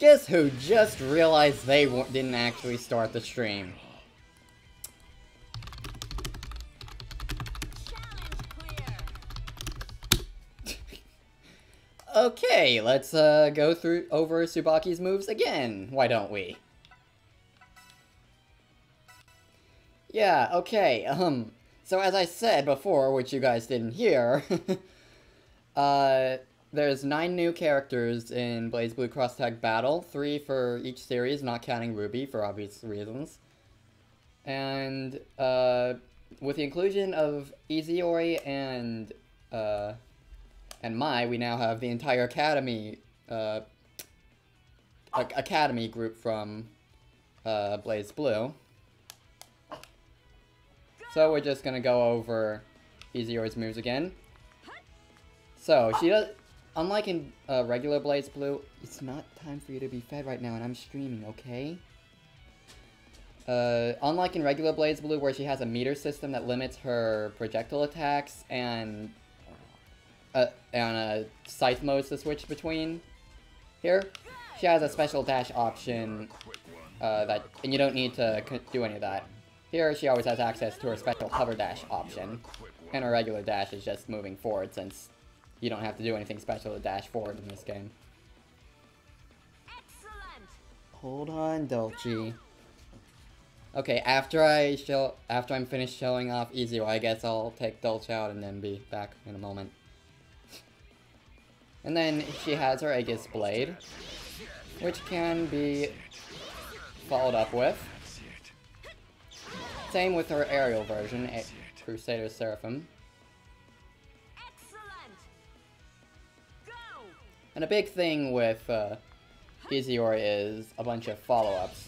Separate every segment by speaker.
Speaker 1: Guess who just realized they didn't actually start the stream? Okay, let's go over Tsubaki's moves again. Why don't we? Yeah, okay, so as I said before, which you guys didn't hear, there's 9 new characters in BlazBlue Cross Tag Battle, 3 for each series, not counting Ruby, for obvious reasons. And, with the inclusion of Izayoi and Mai, we now have the entire Academy, Academy group from, BlazBlue. So we're just gonna go over Izayoi's moves again. So, she does... Unlike in regular BlazBlue, it's not time for you to be fed right now and I'm streaming, okay? Unlike in regular BlazBlue where she has a meter system that limits her projectile attacks and scythe modes to switch between, here, she has a special dash option and you don't need to do any of that. Here, she always has access to her special hover dash option, and her regular dash is just moving forward since you don't have to do anything special to dash forward in this game. Excellent. Hold on, Dolce. Okay, after I'm finished showing off Izayoi, I guess I'll take Dolce out and then be back in a moment. And then she has her Aegis Blade, which can be followed up with. Same with her aerial version, Crusader Seraphim. And a big thing with Izayoi is a bunch of follow-ups.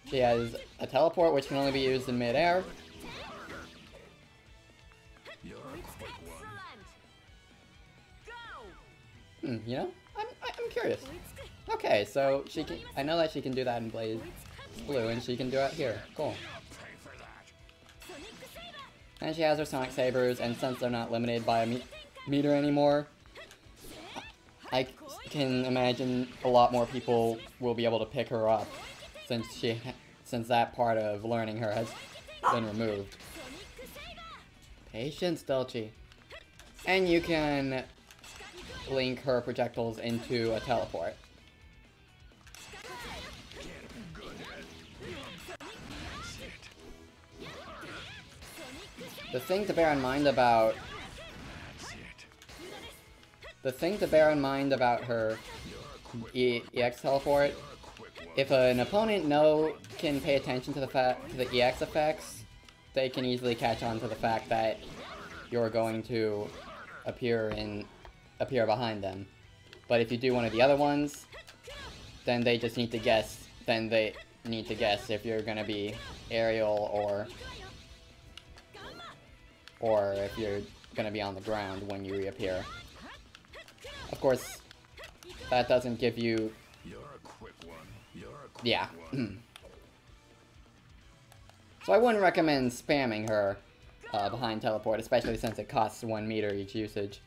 Speaker 1: She has a teleport, which can only be used in mid-air. You know? I'm curious. Okay, so she can. I know that she can do that in BlazBlue, and she can do it here. Cool. And she has her Sonic Sabers, and since they're not limited by a meter anymore, I can imagine a lot more people will be able to pick her up, since that part of learning her has been removed. Patience, Dolce. And you can link her projectiles into a teleport. The thing to bear in mind about her EX teleport, if an opponent can pay attention to the EX effects, they can easily catch on to the fact that you're going to appear behind them. But if you do one of the other ones, then they just need to guess. Then they need to guess if you're gonna be aerial or if you're gonna be on the ground when you reappear. Of course, that doesn't give you... Yeah. So I wouldn't recommend spamming her behind teleport, especially since it costs 1 meter each usage.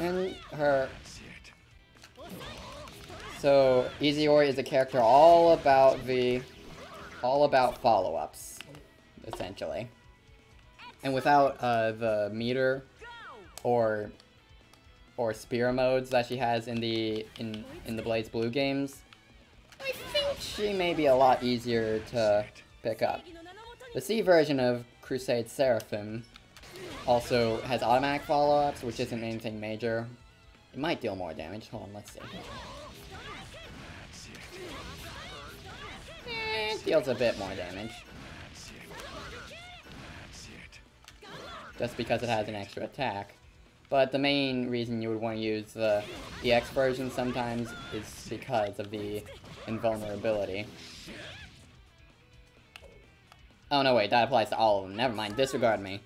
Speaker 1: And her... So, Izayoi is a character all about follow-ups, essentially. And without the meter or spear modes that she has in the BlazBlue games, I think she may be a lot easier to pick up. The C version of Crusade Seraphim also has automatic follow-ups, which isn't anything major. It might deal more damage. Hold on, let's see. It deals a bit more damage. Just because it has an extra attack. But the main reason you would want to use the EX version sometimes is because of the invulnerability. Oh no, wait, that applies to all of them. Never mind, disregard me.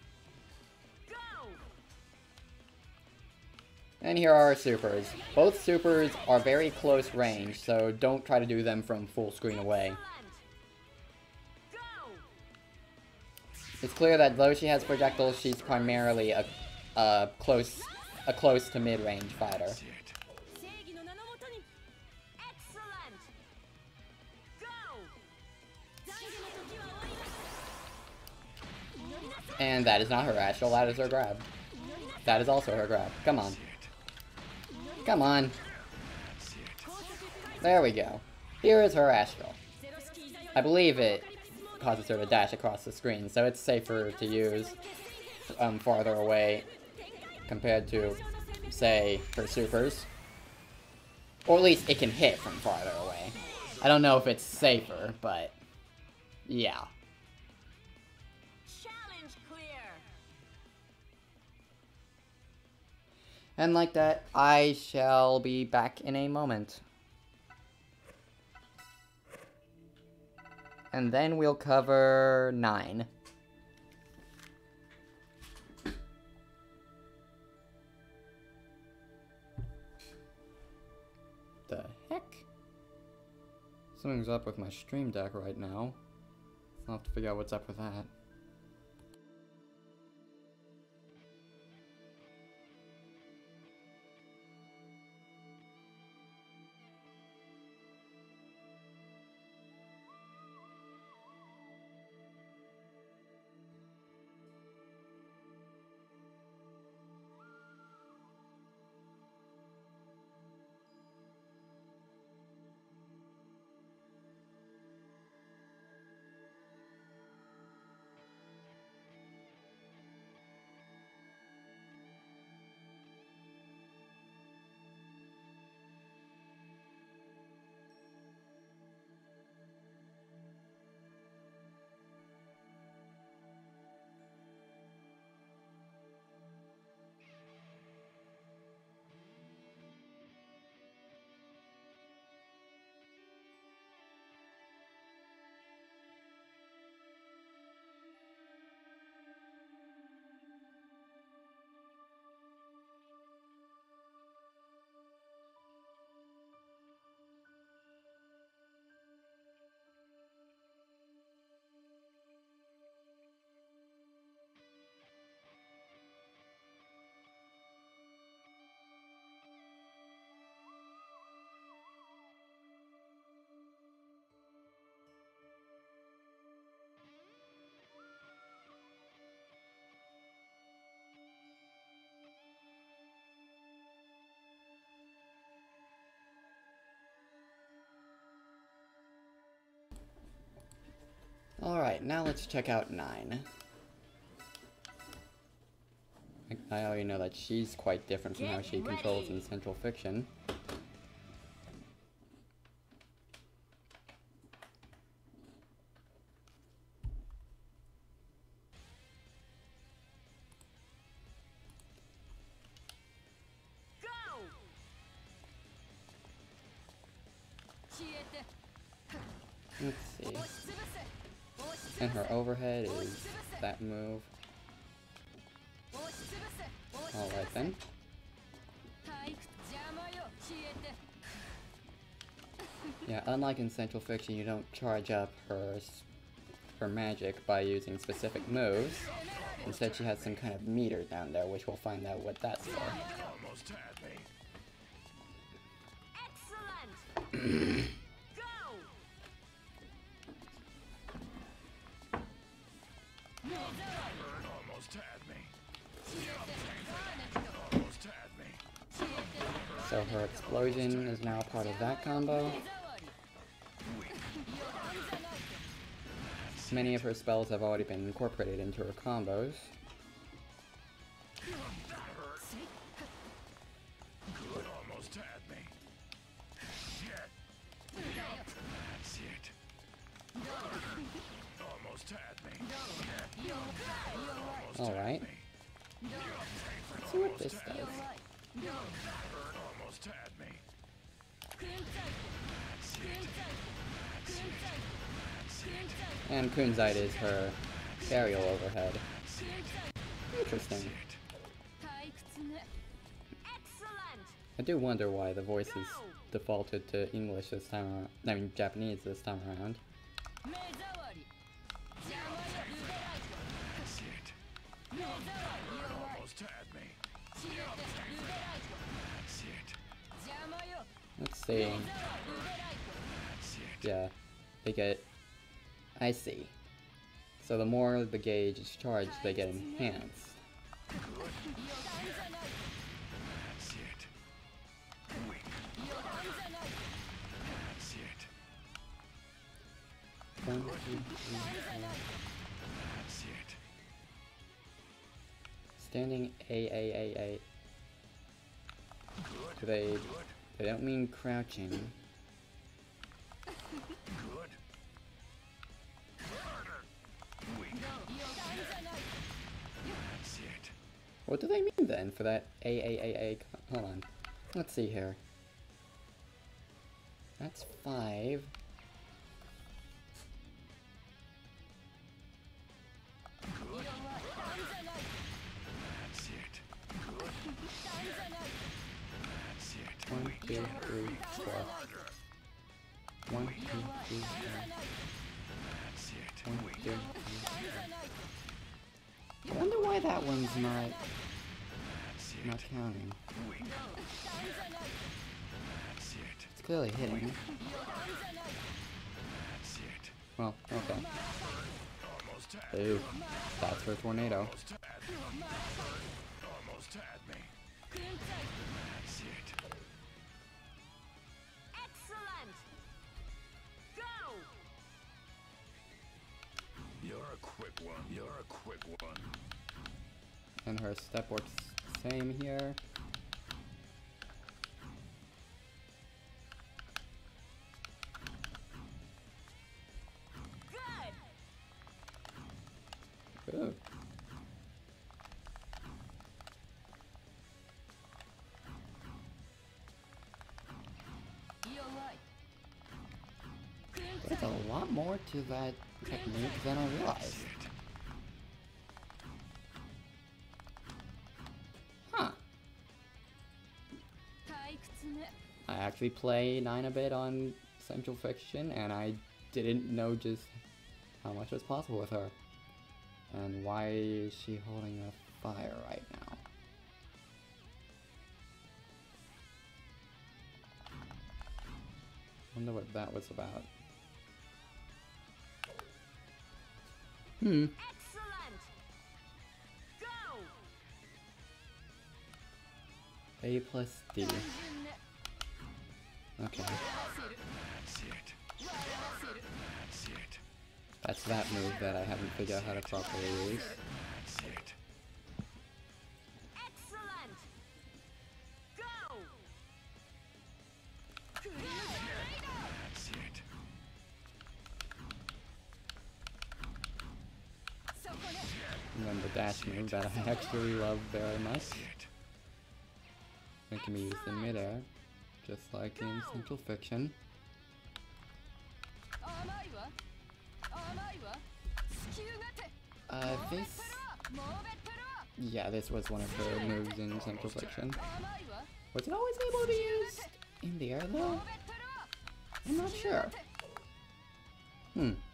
Speaker 1: And here are our supers. Both supers are very close range, so don't try to do them from full screen away. It's clear that though she has projectiles, she's primarily a close a close to mid-range fighter. And that is not her astral, that is her grab. That is also her grab. Come on. Come on. There we go. Here is her astral. I believe it causes her to dash across the screen, so it's safer to use farther away compared to, say, her supers. Or at least it can hit from farther away. I don't know if it's safer, but yeah. And like that, I shall be back in a moment. And then we'll cover 9. The heck? Something's up with my stream deck right now. I'll have to figure out what's up with that. Alright, now let's check out 9. I already know that she's quite different from how she controls in Central Fiction. Let's see. And her overhead is that move. Alright then. Yeah, unlike in Central Fiction, you don't charge up her magic by using specific moves. Instead, she has some kind of meter down there, which we'll find out what that's for.
Speaker 2: Excellent.
Speaker 1: So her explosion is now part of that combo. Many of her spells have already been incorporated into her combos. Alright. Let's see what this does. And Kunzite is her aerial overhead. Interesting. I do wonder why the voice is defaulted to English this time around. I mean, Japanese this time around. Let's see. Yeah, they get... I see. So the more the gauge is charged, they get enhanced. One, two, three, four. Standing A. They don't mean crouching. What do they mean then for that A? Hold on. Let's see here. That's 5. One, two, three, four. 1, 2, 3, 4. 1, 2, 3, 4. I wonder why that one's not counting. It's clearly hitting. Well, okay. Ooh, that's for a tornado.
Speaker 2: Almost had me. Excellent. Go.
Speaker 3: You're a quick one.
Speaker 1: And her step works same here.
Speaker 2: Good.
Speaker 1: Ooh. There's a lot more to that technique than I realized. Huh. I actually play 9-a-bit on Central Fiction, and I didn't know just how much was possible with her. And why is she holding a fire right now? Wonder what that was about.
Speaker 2: Excellent. Go.
Speaker 1: A plus D. Okay. That's that move that I haven't figured out how to properly use.
Speaker 2: Excellent. Go.
Speaker 1: And then the dash move that I actually love very much. It can be used in midair, just like in Central Fiction. This was one of her moves in Central Fiction. Was it always able to be used in the air though? I'm not sure.
Speaker 2: Excellent.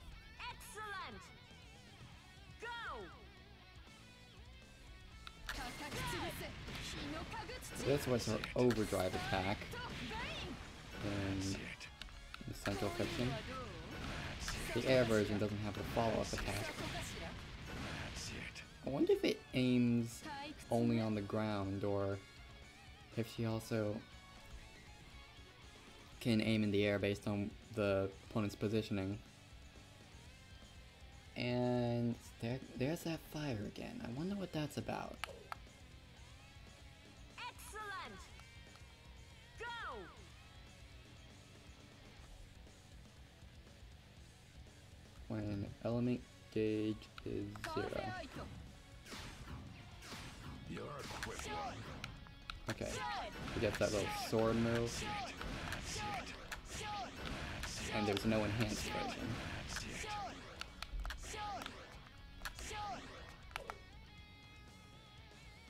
Speaker 2: Go.
Speaker 1: This was her overdrive attack in the Central Fiction. The air version doesn't have a follow-up attack. I wonder if it aims only on the ground, or if she also can aim in the air based on the opponent's positioning. And there's that fire again. I wonder what that's about.
Speaker 2: Excellent. Go.
Speaker 1: When element gauge is 0.
Speaker 3: You're a quick one.
Speaker 1: Okay, he gets that little sword move. And there's no enhanced version.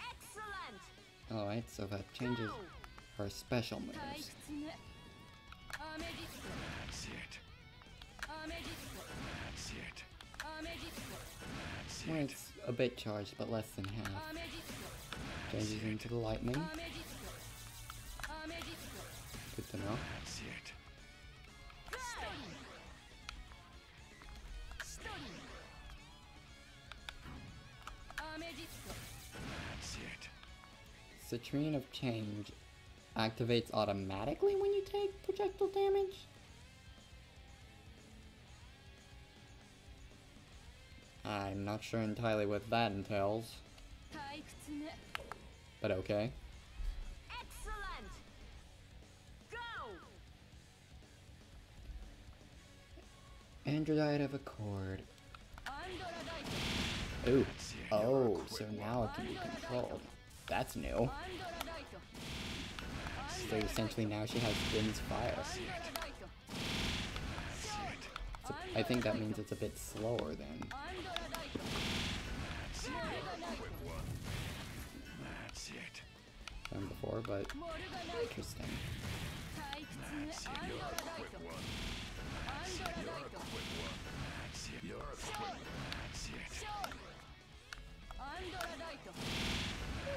Speaker 2: Excellent.
Speaker 1: Alright, so that changes her special moves.
Speaker 3: That's it. That's it.
Speaker 1: When it's a bit charged, but less than half. Changes into the lightning. Could to know.
Speaker 3: That's it. That's it.
Speaker 1: Citrine of Change activates automatically when you take projectile damage? I'm not sure entirely what that entails, but okay.
Speaker 2: Excellent. Go.
Speaker 1: Androdite of Accord. Ooh. Oh, so now it can be controlled. That's new. So essentially now she has Din's Fire. I think that means it's a bit slower then.
Speaker 3: That's it.
Speaker 1: Than before, but interesting.
Speaker 3: That's it. You're a quick one. That's it. You're a quick one. That's it. You're a quick one. That's it.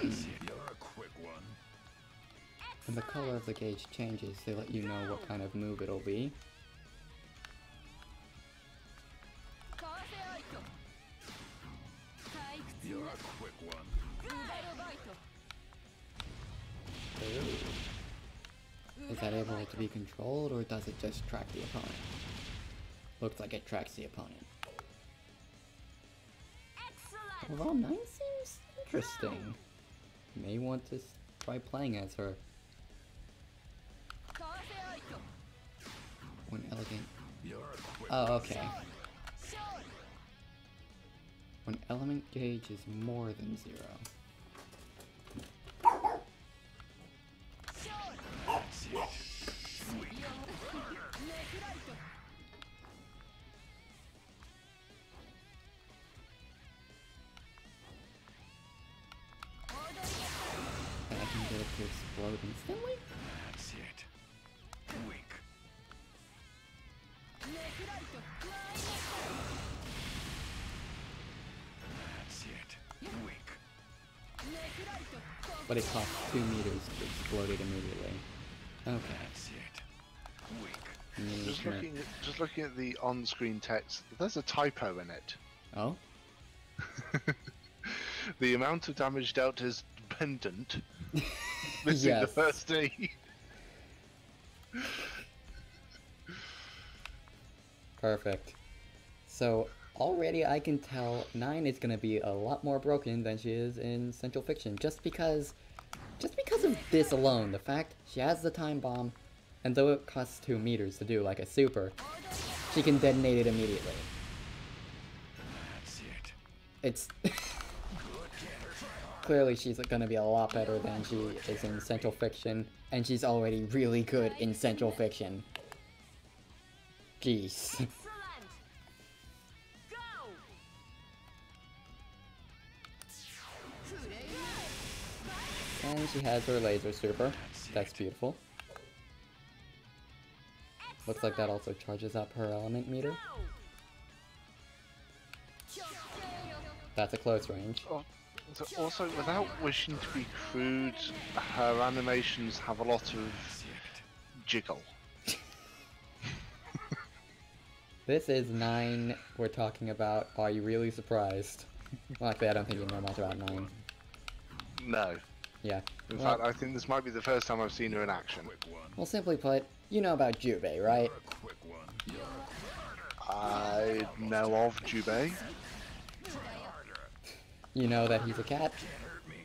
Speaker 3: That's it. You're a quick one.
Speaker 1: When the color of the gauge changes, they let you know what kind of move it'll be.
Speaker 3: You're a quick one.
Speaker 1: Ooh. Is that able to be controlled, or does it just track the opponent? Looks like it tracks the opponent.
Speaker 2: Excellent.
Speaker 1: Well, 9 seems interesting. May want to try playing as her. When elegant.
Speaker 3: You're a quick
Speaker 1: Oh, okay. When element gauge is more than 0.
Speaker 3: That's it.
Speaker 1: And I can get it to explode instantly?
Speaker 3: That's it. Weak. That's it. Weak.
Speaker 1: But it costs 2 meters to explode it immediately. Okay.
Speaker 3: That's it. Weak.
Speaker 4: Just looking at the on-screen text, there's a typo in it.
Speaker 1: Oh?
Speaker 4: The amount of damage dealt is dependent. Missing the
Speaker 1: Yes.
Speaker 4: first D.
Speaker 1: Perfect. So, already I can tell 9 is gonna be a lot more broken than she is in Central Fiction, just because of this alone. The fact she has the time bomb, and though it costs 2 meters to do like a super, she can detonate it immediately.
Speaker 3: That's it.
Speaker 1: It's clearly she's gonna be a lot better than she is in Central Fiction, and she's already really good in Central Fiction. Jeez.
Speaker 2: Excellent. Go.
Speaker 1: And she has her laser super. That's beautiful. Looks like that also charges up her element meter. That's a close range.
Speaker 4: Oh, so also, without wishing to be crude, her animations have a lot of jiggle.
Speaker 1: This is 9 we're talking about. Are you really surprised? Well, actually, I don't think you know much about 9.
Speaker 4: No.
Speaker 1: Yeah.
Speaker 4: In
Speaker 1: Well,
Speaker 4: fact, I think this might be the first time I've seen her in action.
Speaker 3: Quick one.
Speaker 1: well, simply put, you know about Jubei, right?
Speaker 3: You're a quick one. You're
Speaker 4: I know of Jubei.
Speaker 3: harder.
Speaker 1: You know that he's a cat?
Speaker 3: Can't hurt me.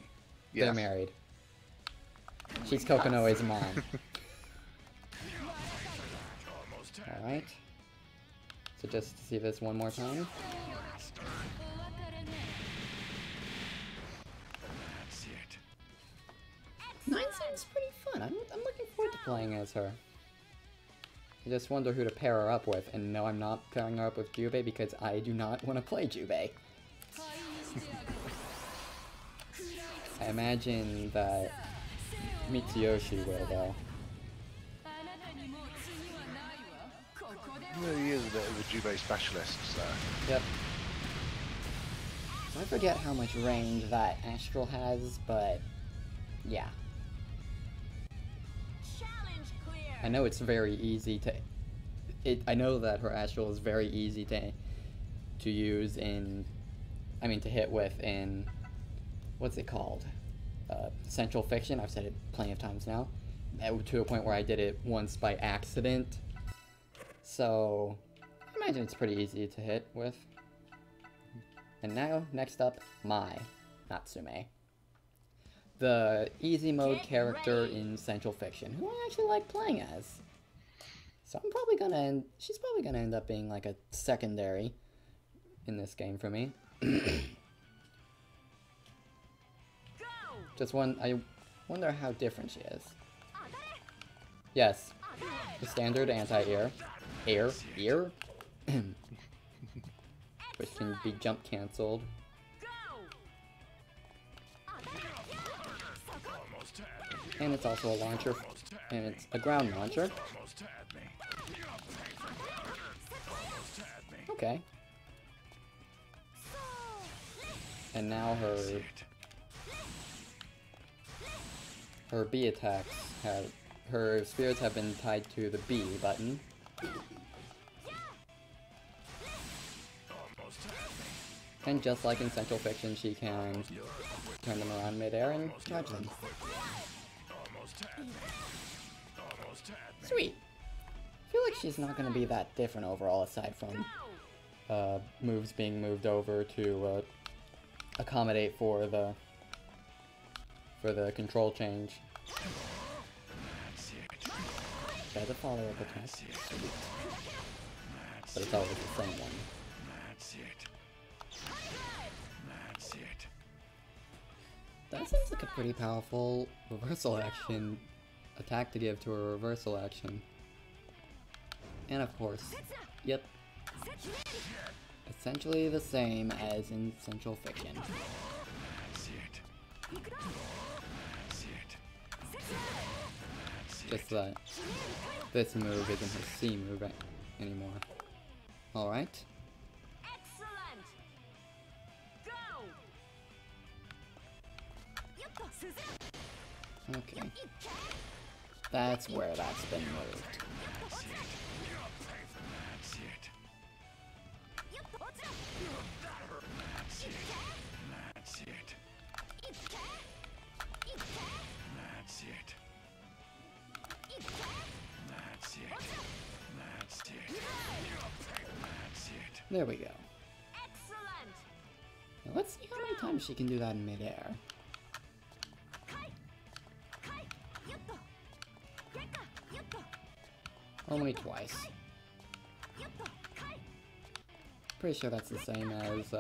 Speaker 1: They're
Speaker 4: Yes.
Speaker 1: married. She's Kokonoe's mom.
Speaker 3: Almost had
Speaker 1: Alright. So just to see this one more time.
Speaker 3: That's it.
Speaker 1: 9 seems pretty fun. I'm looking forward to playing as her. I just wonder who to pair her up with, and no, I'm not pairing her up with Jubei because I do not want to play Jubei. I imagine that Mitsuyoshi will, though.
Speaker 4: Well, he is a bit of a Jubei specialist, so...
Speaker 1: Yep. I forget how much range that Astral has, but yeah.
Speaker 2: Challenge clear.
Speaker 1: I know it's very easy to... I know that her astral is very easy to use in... I mean, to hit with in... What's it called? Central Fiction. I've said it plenty of times now. To a point where I did it once by accident. So, I imagine it's pretty easy to hit with. And now, next up, Mai, Natsume. The easy mode character in Central Fiction, who I actually like playing as. So I'm probably gonna end, she's probably gonna end up being like a secondary in this game for me. Just I wonder how different she is. Yes, the standard anti-air. Ear? Which can be jump cancelled. And it's also a launcher, and it's a ground launcher. Okay. And now her B attacks her spirits have been tied to the B button. And just like in Central Fiction, she can turn them around mid-air and charge them. Sweet! I feel like she's not going to be that different overall, aside from moves being moved over to accommodate for the control change. There's a follow-up attack. Sweet. But it's always the same one. That seems like a pretty powerful reversal action attack to give to a reversal action. And of course, yep, essentially the same as in Central Fiction. Just that this move isn't her C move anymore. Alright. Okay. That's where that's been moved. There we go. Now let's see how many times she can do that in midair. Only twice. Pretty sure that's the same as,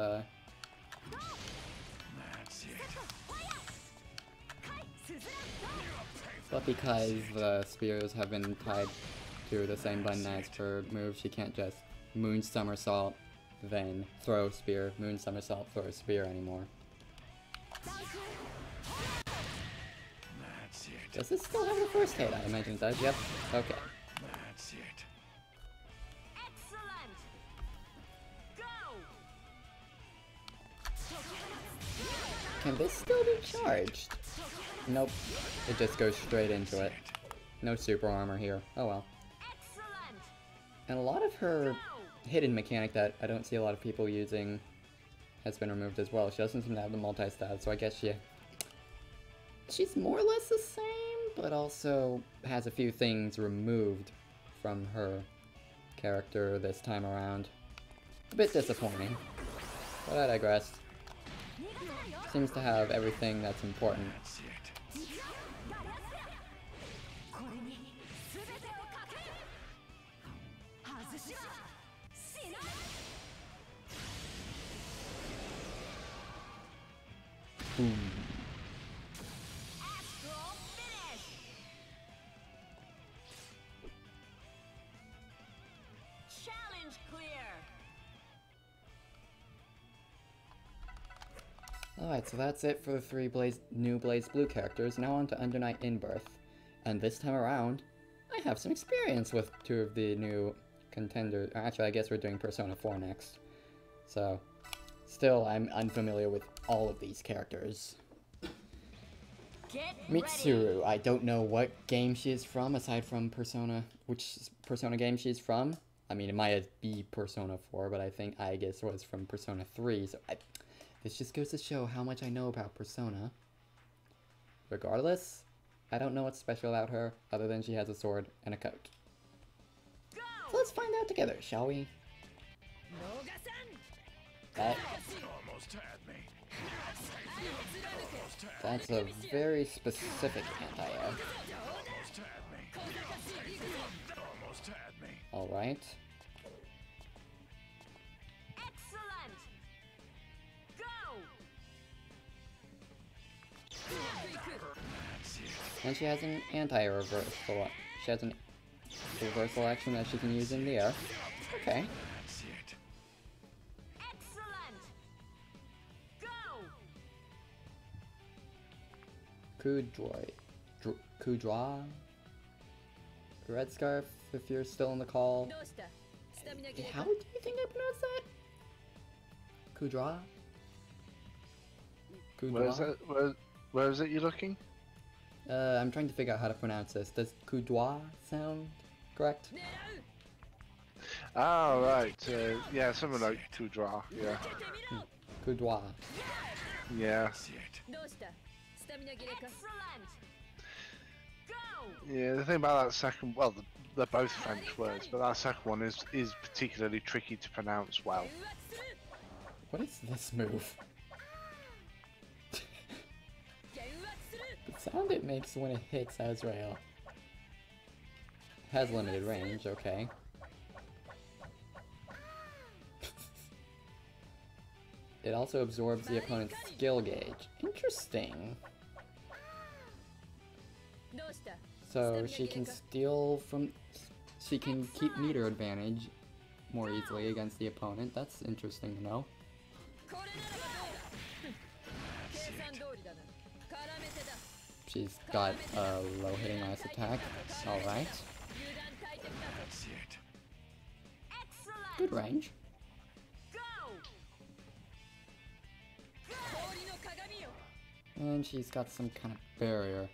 Speaker 1: but because the spears have been tied to the same button as her move, she can't just moon somersault, then throw spear, moon somersault, throw spear anymore. Does this still have the first hit? I imagine it does, yep. Okay. Can this still be charged? Nope. It just goes straight into it. No super armor here. Oh well. And a lot of her hidden mechanic that I don't see a lot of people using has been removed as well. She doesn't seem to have the multi-stab, so I guess she's more or less the same, but also has a few things removed from her character this time around. A bit disappointing, but I digress. Seems to have everything that's important. Boom. Alright, so that's it for the three new BlazBlue characters. Now on to Under Night In-Birth. And this time around, I have some experience with two of the new contenders. Actually, I guess we're doing Persona 4 next. So, still, I'm unfamiliar with all of these characters. Mitsuru, I don't know what game she is from aside from Persona, which Persona game she's from. I mean, it might be Persona 4, but I guess it was from Persona 3, so this just goes to show how much I know about Persona. Regardless, I don't know what's special about her, other than she has a sword and a coat. So let's find out together, shall we? That,
Speaker 3: Almost had me.
Speaker 1: that's a very specific anti-air.
Speaker 3: Almost had me. Almost had me.
Speaker 1: Alright.
Speaker 2: Excellent. Go.
Speaker 1: And she has an anti-reversal. She has an reversal action that she can use in the air. Okay.
Speaker 3: That's it.
Speaker 2: Excellent. Go.
Speaker 1: Kudra? Red Scarf, if you're still in the call. How do you think I pronounce that? Kudra?
Speaker 4: Where is
Speaker 1: Kudra?
Speaker 4: it? Where is it you're looking?
Speaker 1: I'm trying to figure out how to pronounce this. Does Kudra sound correct?
Speaker 4: Ah, right. Yeah, something like to draw. Yeah.
Speaker 1: Kudra.
Speaker 4: Yeah.
Speaker 3: That's it.
Speaker 2: Excellent. Go.
Speaker 4: Yeah, the thing about that second, well, they're both French words, but that second one is particularly tricky to pronounce well.
Speaker 1: What is this move? The sound it makes when it hits Azrael. Has limited range, okay. It also absorbs the opponent's skill gauge. Interesting. So she can steal from... She can keep meter advantage more easily against the opponent. That's interesting to know. She's got a low hitting ice attack. Alright.
Speaker 3: That's it.
Speaker 2: Excellent.
Speaker 1: Good range.
Speaker 2: Go.
Speaker 1: And she's got some kind of barrier.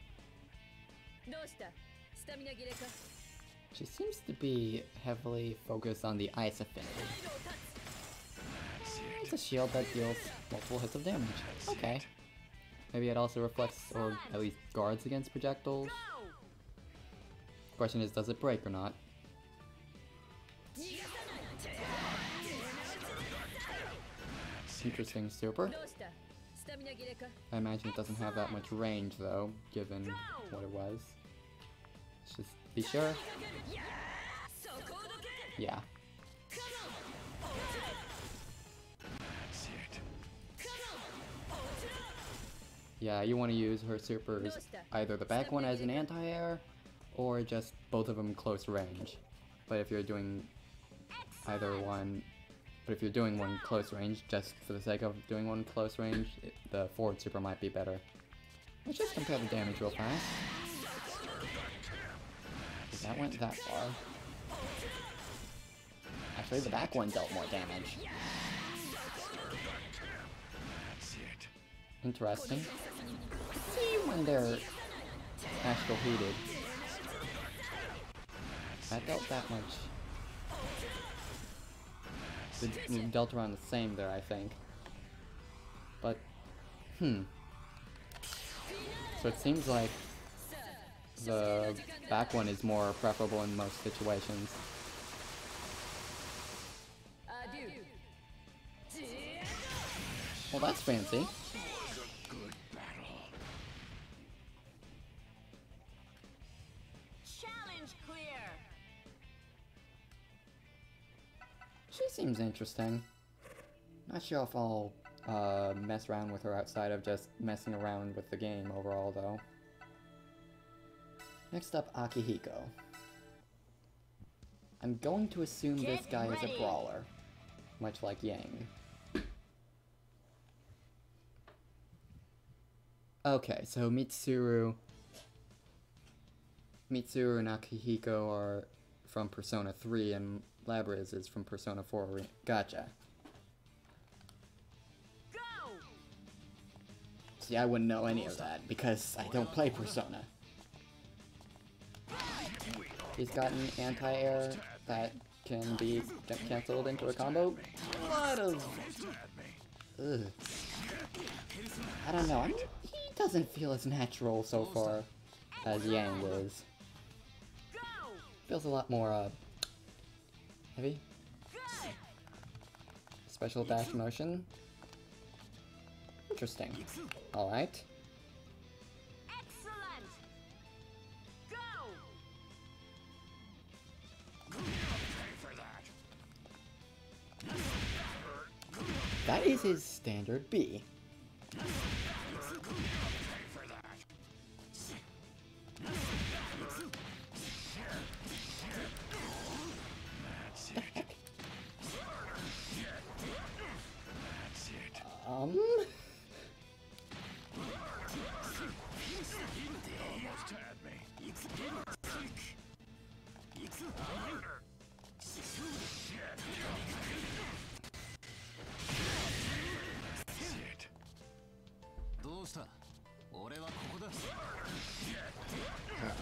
Speaker 1: She seems to be heavily focused on the ice affinity. It's a shield that deals multiple hits of damage. Okay. Maybe it also reflects, or at least guards against projectiles.
Speaker 2: Go.
Speaker 1: Question is, does it break or not? Interesting super. I imagine it doesn't have that much range though, given what it was. Let's just be sure. Yeah.
Speaker 3: That's it.
Speaker 1: Yeah, you want to use her supers, either the back one as an anti-air, or just both of them close range. But if you're doing either one, but if you're doing one close range, just for the sake of doing one close range, the forward super might be better. Let's just compare the damage real fast. That went that far. Actually, the back one dealt more damage.
Speaker 3: That's it.
Speaker 1: Interesting. See when they're astral heated. That dealt that much. They dealt around the same there, I think. But, So it seems like the back one is more preferable in most situations. Well, that's fancy.
Speaker 3: Good battle.
Speaker 2: Challenge clear.
Speaker 1: She seems interesting. Not sure if I'll mess around with her outside of just messing around with the game overall, though. Next up, Akihiko. I'm going to assume this
Speaker 2: Get
Speaker 1: guy is
Speaker 2: ready.
Speaker 1: a brawler, much like Yang. Okay, so Mitsuru and Akihiko are from Persona 3, and Labrys is from Persona 4. Gotcha.
Speaker 2: Go.
Speaker 1: See, I wouldn't know any of that because I don't play Persona. He's got an anti-air that can be cancelled into a combo. A lot of... Ugh. I don't know, he doesn't feel as natural so far as Yang is. Feels a lot more, heavy. Special dash motion. Interesting. Alright.
Speaker 2: Excellent. Go.
Speaker 1: That is his standard B.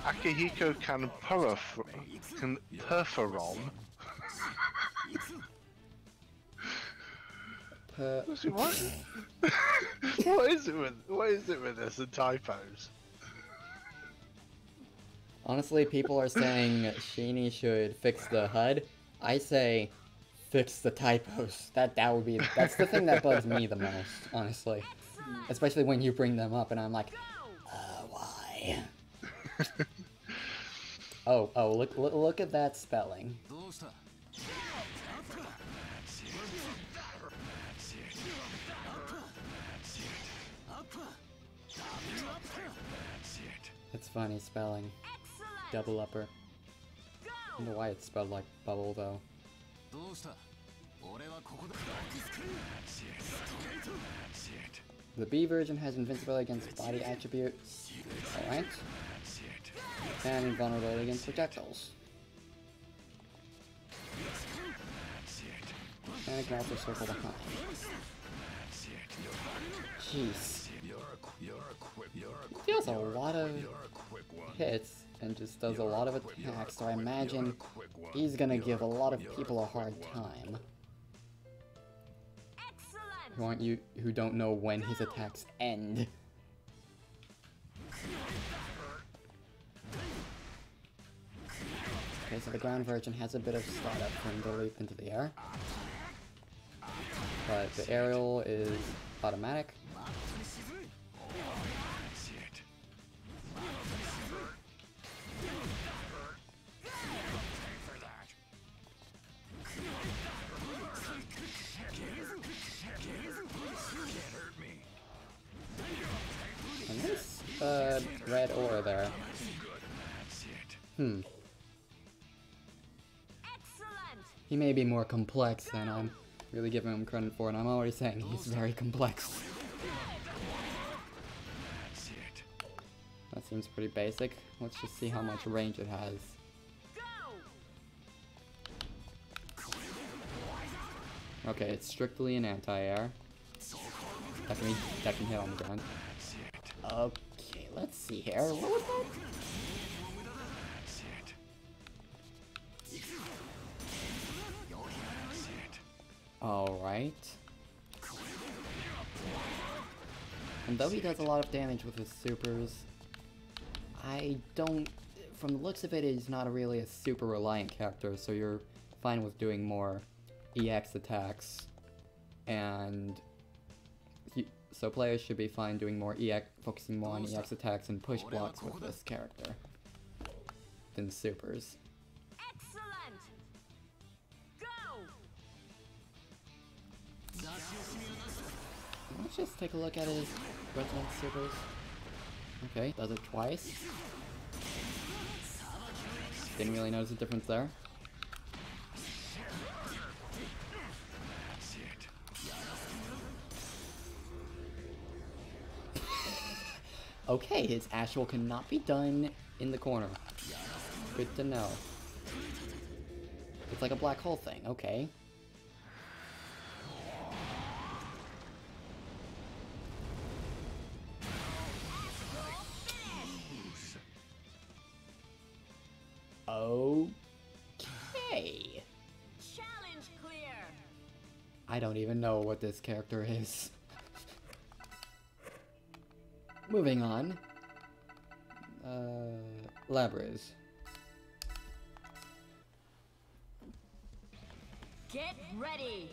Speaker 4: Akihiko can perforon. What? What is it with this and typos?
Speaker 1: Honestly, people are saying Sheeny should fix the HUD. I say fix the typos. That's the thing that bugs me the most, honestly. Especially when you bring them up and I'm like, why? Oh, look at that spelling. It's funny spelling. Double upper. I don't know why it's spelled like bubble though. The B version has invincibility against body attribute. Alright. And invulnerability against projectiles. And it can also circle behind. Jeez. He deals a lot of hits and just does a lot of attacks, so I imagine he's gonna give a lot of people a hard time. Who don't know when his attacks end. Okay, so the ground version has a bit of startup from the leap into the air. But the aerial is automatic. And this red ore there. He may be more complex than I'm really giving him credit for, and I'm already saying he's very complex. That seems pretty basic. Let's just see how much range it has. Okay, it's strictly an anti-air. That can hit on the ground. Okay, let's see here. What was that? Alright. And though he does a lot of damage with his supers, from the looks of it, he's not really a super reliant character, so you're fine with doing more EX attacks. And so players should be fine doing more focusing more on EX attacks and push blocks with this character than supers.
Speaker 2: Excellent. Go.
Speaker 1: Let's just take a look at his Resident supers. Okay, does it twice. Didn't really notice a difference there. Okay, his Ashwell cannot be done in the corner. Good to know. It's like a black hole thing, okay. Okay.
Speaker 2: Challenge clear.
Speaker 1: I don't even know what this character is. Moving on. Labrys.
Speaker 2: Get ready.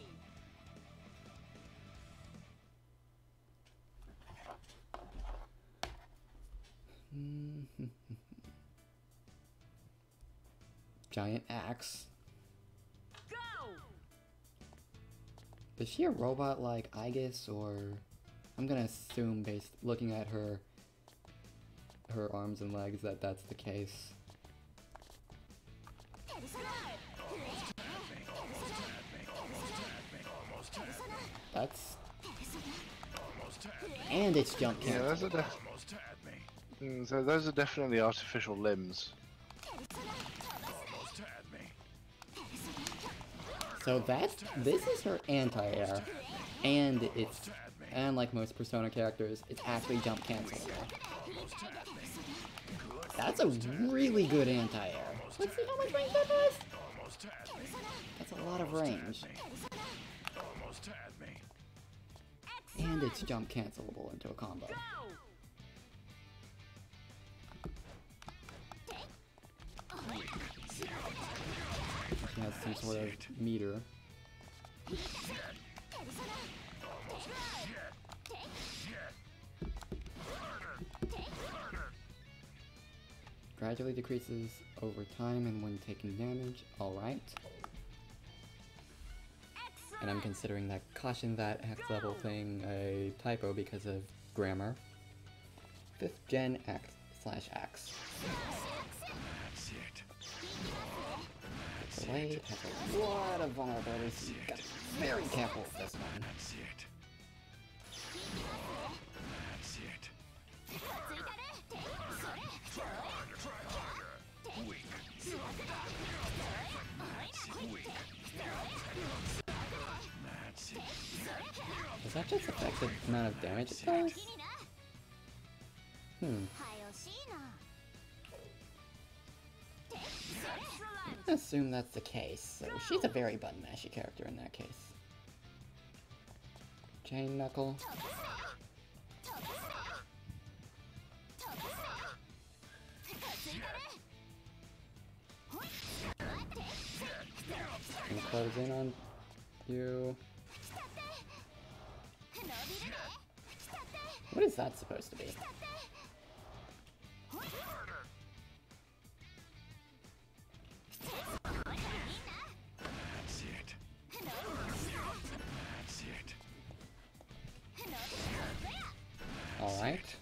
Speaker 1: Giant axe.
Speaker 2: Go.
Speaker 1: Is she a robot like Aegis, or I'm gonna assume based looking at her arms and legs that that's the case. That's and it's jump
Speaker 4: Yeah,
Speaker 1: cancel.
Speaker 4: so those are definitely artificial limbs.
Speaker 1: So this is her anti-air, and it's like most Persona characters, it's actually jump cancelable. That's a really good anti-air. Let's see how much range that does. That's a lot of range. And it's jump cancelable into a combo. She has some sort of meter. Gradually decreases over time and when taking damage. Alright. And I'm considering that caution that X level thing a typo because of grammar. 5th gen X/X. The blade has a lot of vulnerabilities, so you gotta be very careful with this one. Does that just affect the amount of damage it does? I assume that's the case, so she's a very button mashy character in that case. Chain knuckle. And close in on you. What is that supposed to be? Alright.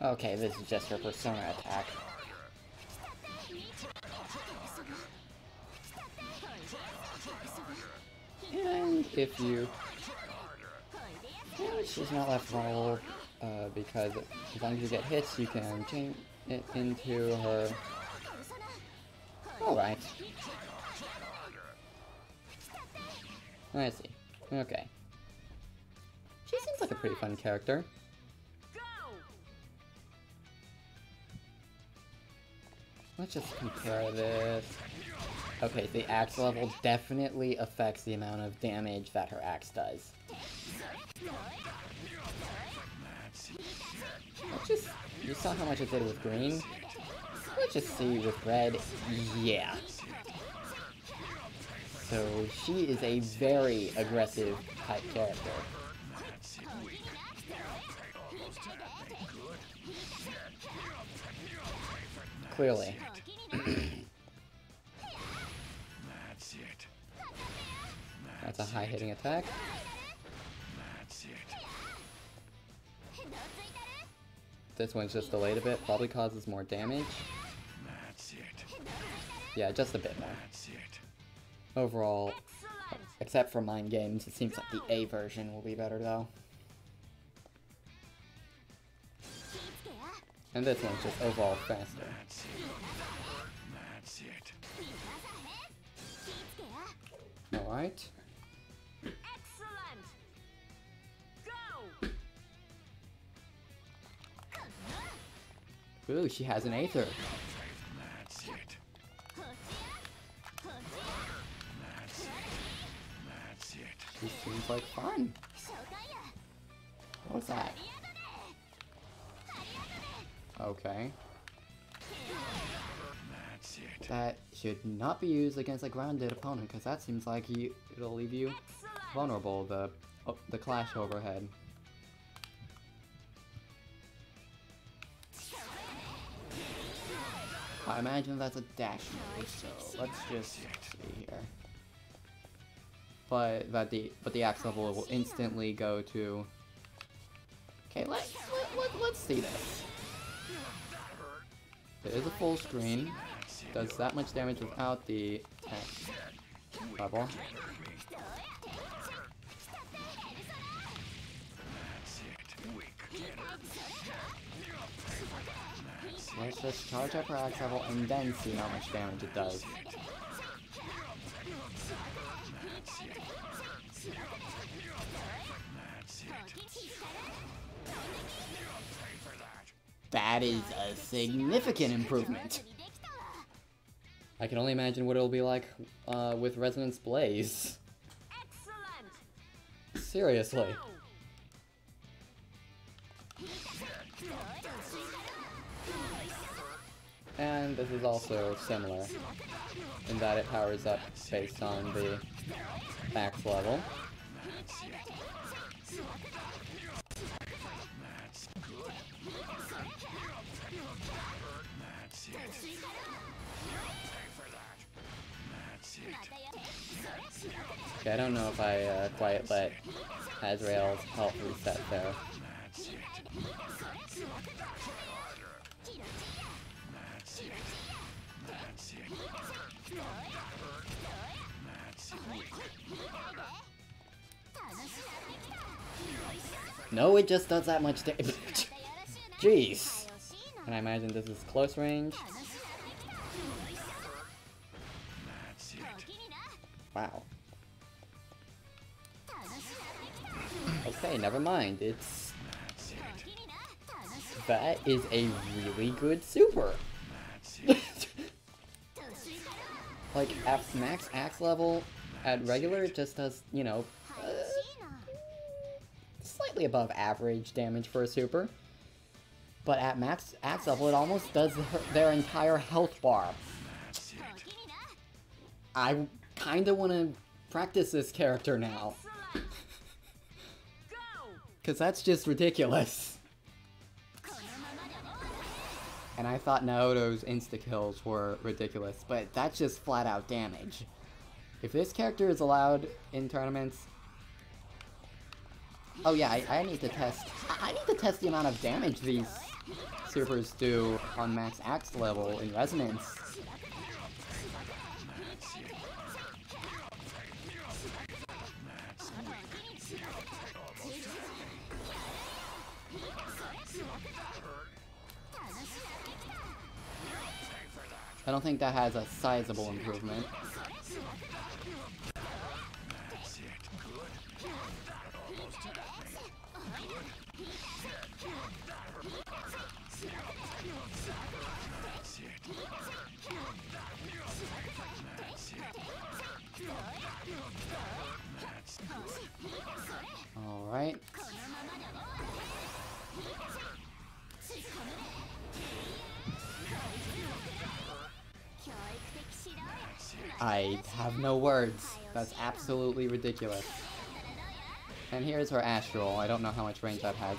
Speaker 1: Okay, this is just her persona attack. And if you... she's not left vulnerable, because as long as you get hits, you can chain it into her... Alright. I see. Okay. She seems like a pretty fun character. Let's just compare this. Okay, the axe level definitely affects the amount of damage that her axe does. Let's just... you saw how much it did with green? Let's just see with red. Yeah. So she is a very aggressive type character. Clearly. That's a high hitting attack. This one's just delayed a bit, probably causes more damage. Yeah, just a bit more. Overall, except for mind games, it seems like the A version will be better though. And this one's just overall faster. Alright.
Speaker 2: Excellent. Go.
Speaker 1: Ooh, she has an Aether.
Speaker 3: That's it. That's it.
Speaker 1: She seems like fun. What was that? Okay.
Speaker 3: That's it.
Speaker 1: That should not be used against a grounded opponent, because that seems like it'll leave you vulnerable, the clash overhead. I imagine that's a dash move, so let's just see here. But the axe level will instantly go to. Okay, let's see this. It is a full screen. Does that much damage without the attack level. Let's just charge up her axe level and then see how much damage it does. That is a significant improvement. I can only imagine what it'll be like with Resonance Blaze.
Speaker 2: Excellent.
Speaker 1: Seriously. And this is also similar in that it powers up based on the axe level. Okay, I don't know if I quite let Azrael's health reset there. No, it just does that much damage. Jeez. And I imagine this is close range. Wow. Okay, never mind. That is a really good super. Like, at max axe level, at regular, it just does, you know, slightly above average damage for a super. But at max axe level, it almost does their entire health bar. I kinda wanna practice this character now. Cause that's just ridiculous. And I thought Naoto's insta-kills were ridiculous, but that's just flat-out damage. If this character is allowed in tournaments... Oh yeah, I need to test... I need to test the amount of damage these supers do on max axe level in Resonance. I don't think that has a sizable improvement. All right. I have no words. That's absolutely ridiculous. And here's her Astral. I don't know how much range that has.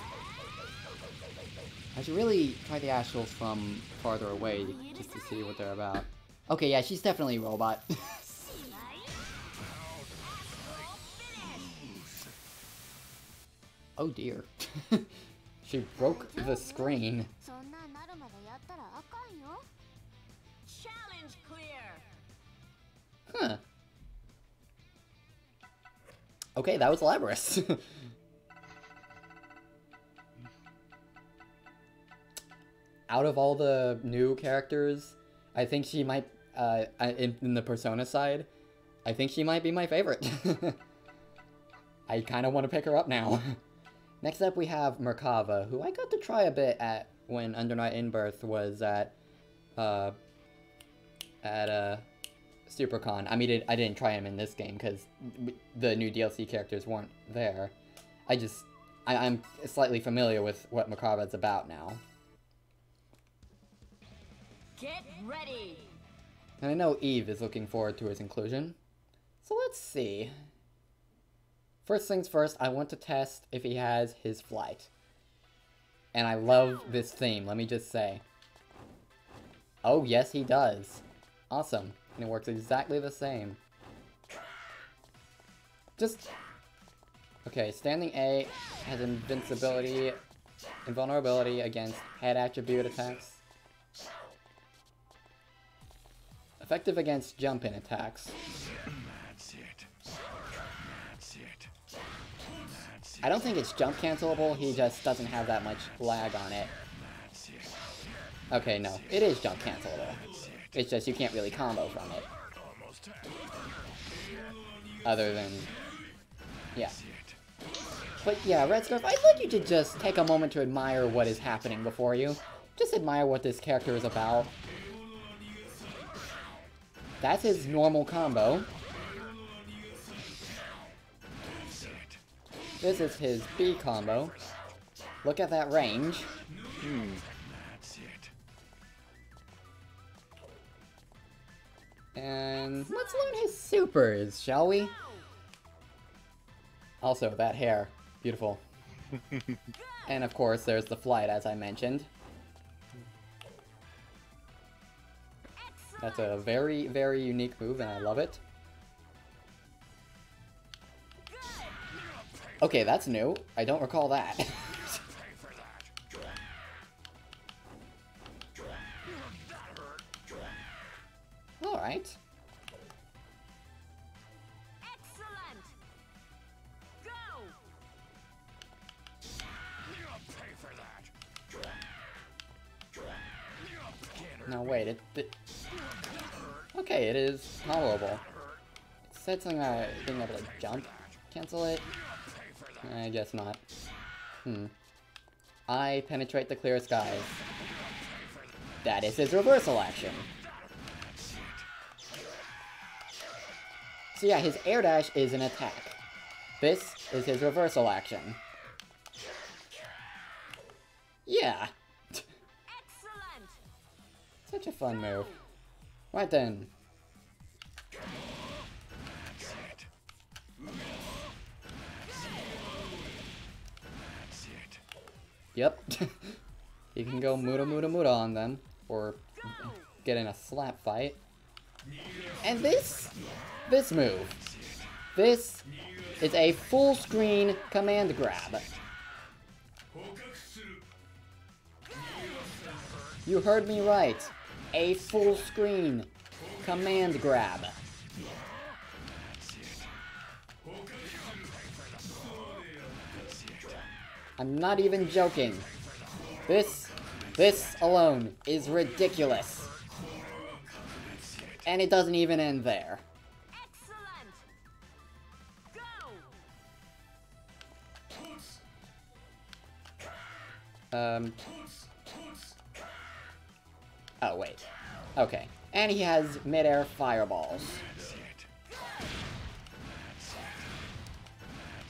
Speaker 1: I should really try the Astrals from farther away just to see what they're about. Okay, yeah, she's definitely a robot. Oh dear. She broke the screen.
Speaker 2: Challenge clear.
Speaker 1: Huh. Okay, that was Labrys. Out of all the new characters, I think she might, in the Persona side, I think she might be my favorite. I kind of want to pick her up now. Next up we have Merkava, who I got to try a bit at when Under Night In-Birth was at SuperCon. I mean, I didn't try him in this game because the new DLC characters weren't there. I'm slightly familiar with what Merkava's about now.
Speaker 2: Get ready.
Speaker 1: And I know Eve is looking forward to his inclusion. So let's see. First things first, I want to test if he has his flight. And I love this theme, let me just say. Oh, yes he does. Awesome. And it works exactly the same. Just... Okay, standing A has invincibility, invulnerability against head attribute attacks. Effective against jump-in attacks.
Speaker 3: That's it. That's it. That's it.
Speaker 1: I don't think it's jump cancelable, he just doesn't have that much lag on it.
Speaker 3: That's it.
Speaker 1: Okay, no, it is jump cancelable. It's just you can't really combo from it.
Speaker 3: Almost time.
Speaker 1: Other than... Yeah. But yeah, Red Scarf, I'd like you to just take a moment to admire what is happening before you. Just admire what this character is about. That's his normal combo. This is his B combo. Look at that range.
Speaker 3: That's it.
Speaker 1: And let's learn his supers, shall we? Also, that hair. Beautiful. And of course, there's the flight, as I mentioned. That's a very, very unique move, and I love it. Okay, that's new. I don't recall that.
Speaker 3: Pay for that. That hurt.
Speaker 1: Alright.
Speaker 2: Excellent. Go.
Speaker 3: Pay for that.
Speaker 1: Now wait, okay, it is tolerable. It said something about being able to jump. Cancel it? I guess not. I penetrate the clear skies. That is his reversal action. So yeah, his air dash is an attack. This is his reversal action. Yeah.
Speaker 2: Excellent.
Speaker 1: Such a fun move. Right then.
Speaker 3: That's it. That's it.
Speaker 1: Yep. You can go muda muda muda on them, or get in a slap fight. And this move. This is a full screen command grab. You heard me right. A full screen command grab. I'm not even joking. This alone is ridiculous. And it doesn't even end there.
Speaker 2: Excellent. Go.
Speaker 1: Oh, wait. Okay. And he has mid-air fireballs.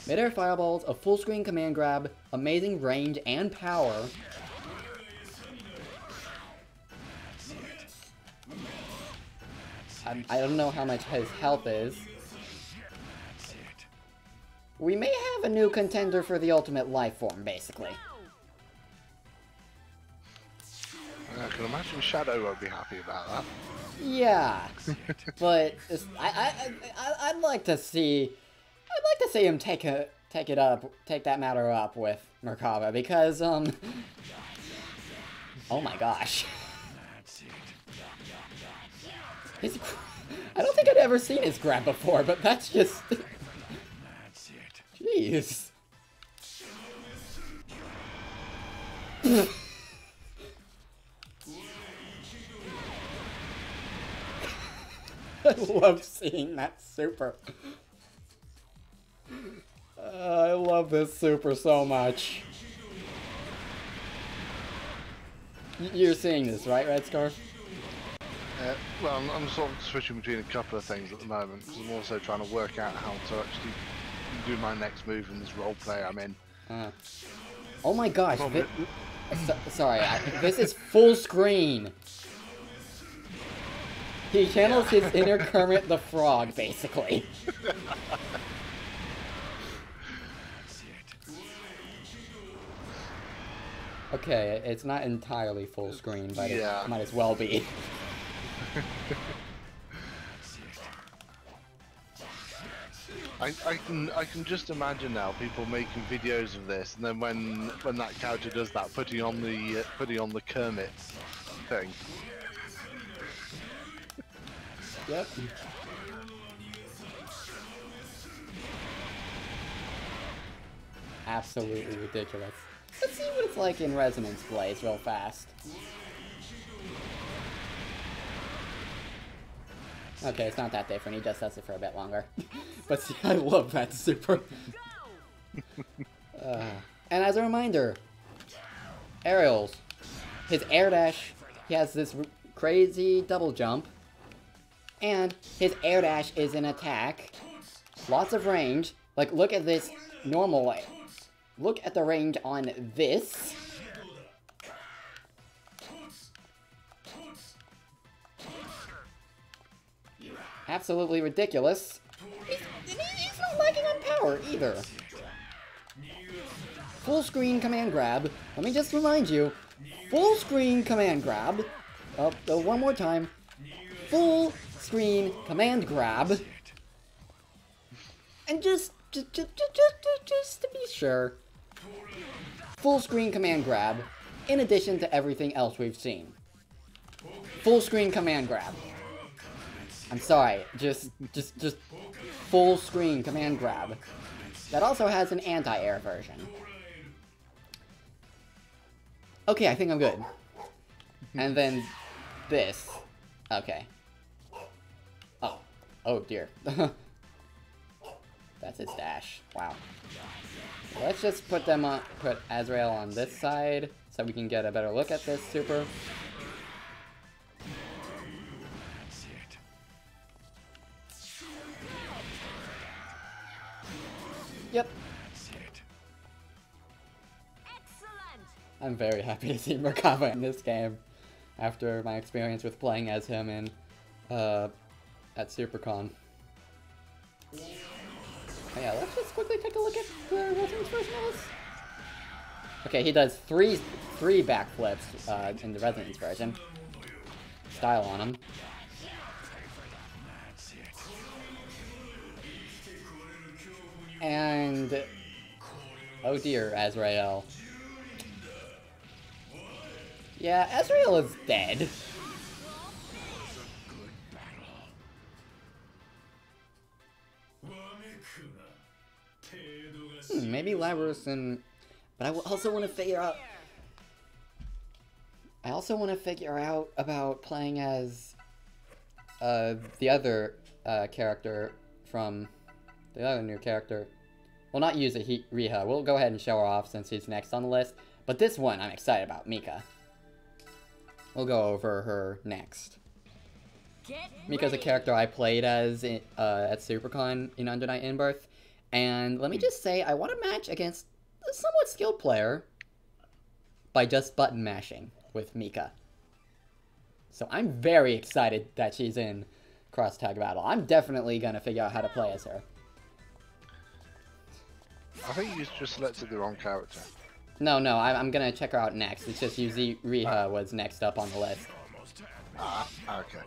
Speaker 1: Mid-air fireballs, a full-screen command grab, amazing range and power. I don't know how much his health is. We may have a new contender for the ultimate life form, basically.
Speaker 4: I can imagine Shadow won't be happy about that.
Speaker 1: Yeah, but I'd like to see him take that matter up with Merkava because oh my gosh, I don't think I'd ever seen his grab before, but that's just jeez. I love seeing that super. I love this super so much. You're seeing this, right, Red Scarf?
Speaker 4: Well, I'm sort of switching between a couple of things at the moment because I'm also trying to work out how to actually do my next move in this role play I'm in.
Speaker 1: Oh my gosh!
Speaker 4: Probably-
Speaker 1: Sorry, this is full screen. He channels his inner Kermit the Frog, basically. Okay, it's not entirely full screen, but
Speaker 4: Yeah.
Speaker 1: it might as well be.
Speaker 4: I can just imagine now people making videos of this, and then when that character does that, putting on the Kermit thing.
Speaker 1: Yep. Absolutely ridiculous. Let's see what it's like in Resonance Blaze real fast. Okay, it's not that different. He just does it for a bit longer. But see, I love that super. And as a reminder, aerials. His air dash, he has this crazy double jump. And his air dash is an attack. Lots of range. Like, look at this normal way. Look at the range on this. Absolutely ridiculous. He's not lacking on power either. Full screen command grab. Let me just remind you. Full screen command grab. Oh, one more time. Full screen command grab. And just to be sure. Full screen command grab. In addition to everything else we've seen. Full screen command grab. I'm sorry, just full screen command grab. That also has an anti-air version. Okay, I think I'm good. And then this. Okay. Oh dear. That's his dash. Wow. Let's just put Azrael on this side so we can get a better look at this super. Yep.
Speaker 2: Excellent.
Speaker 1: I'm very happy to see Merkava in this game after my experience with playing as him in at SuperCon. Oh yeah, let's just quickly take a look at the Resonance version of this. Okay, he does three backflips in the Resonance version. Style on him. And oh dear, Azrael. Yeah, Azrael is dead. Maybe Labrys and... But I also want to figure out... I also want to figure out about playing as... the other character from... The other new character. Well, not Yuzuriha. We'll go ahead and show her off since she's next on the list. But this one I'm excited about, Mika. We'll go over her next. Mika's a character I played as at SuperCon in Under Night In-Birth. And let me just say, I want to match against a somewhat skilled player by just button mashing with Mika. So I'm very excited that she's in Cross Tag Battle. I'm definitely going to figure out how to play as her.
Speaker 4: I think you just selected the wrong character.
Speaker 1: No, I'm going to check her out next. It's just Yuzuriha was next up on the list.
Speaker 4: Okay.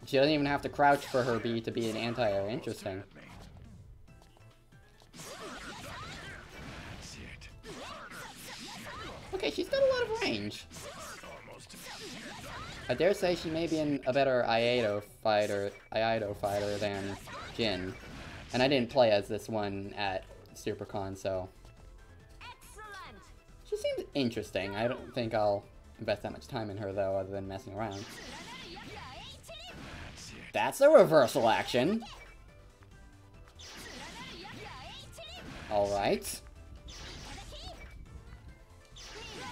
Speaker 1: She doesn't even have to crouch for her B to be an anti-air. Interesting. Okay, she's got a lot of range. I dare say she may be a better Iaido fighter than Jin. And I didn't play as this one at SuperCon, so...
Speaker 2: Excellent.
Speaker 1: She seems interesting. I don't think I'll invest that much time in her, though, other than messing around. That's a reversal action. Alright.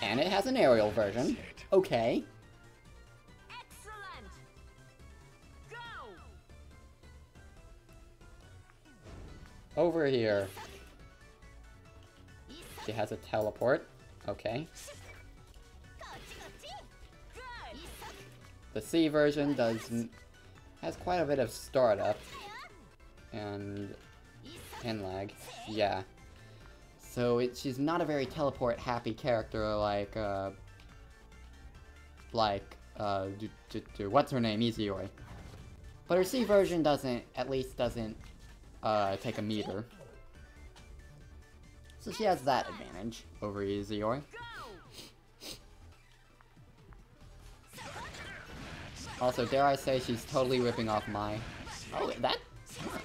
Speaker 1: And it has an aerial version. Okay.
Speaker 2: Excellent. Go.
Speaker 1: Over here. She has a teleport. Okay.
Speaker 2: Good.
Speaker 1: The C version has quite a bit of startup and lag. Yeah. So she's not a very teleport happy character like what's her name, Izayoi. But her C version doesn't take a meter. So she has that advantage over Izayoi. Also, dare I say she's totally ripping off my... Oh, that... Huh.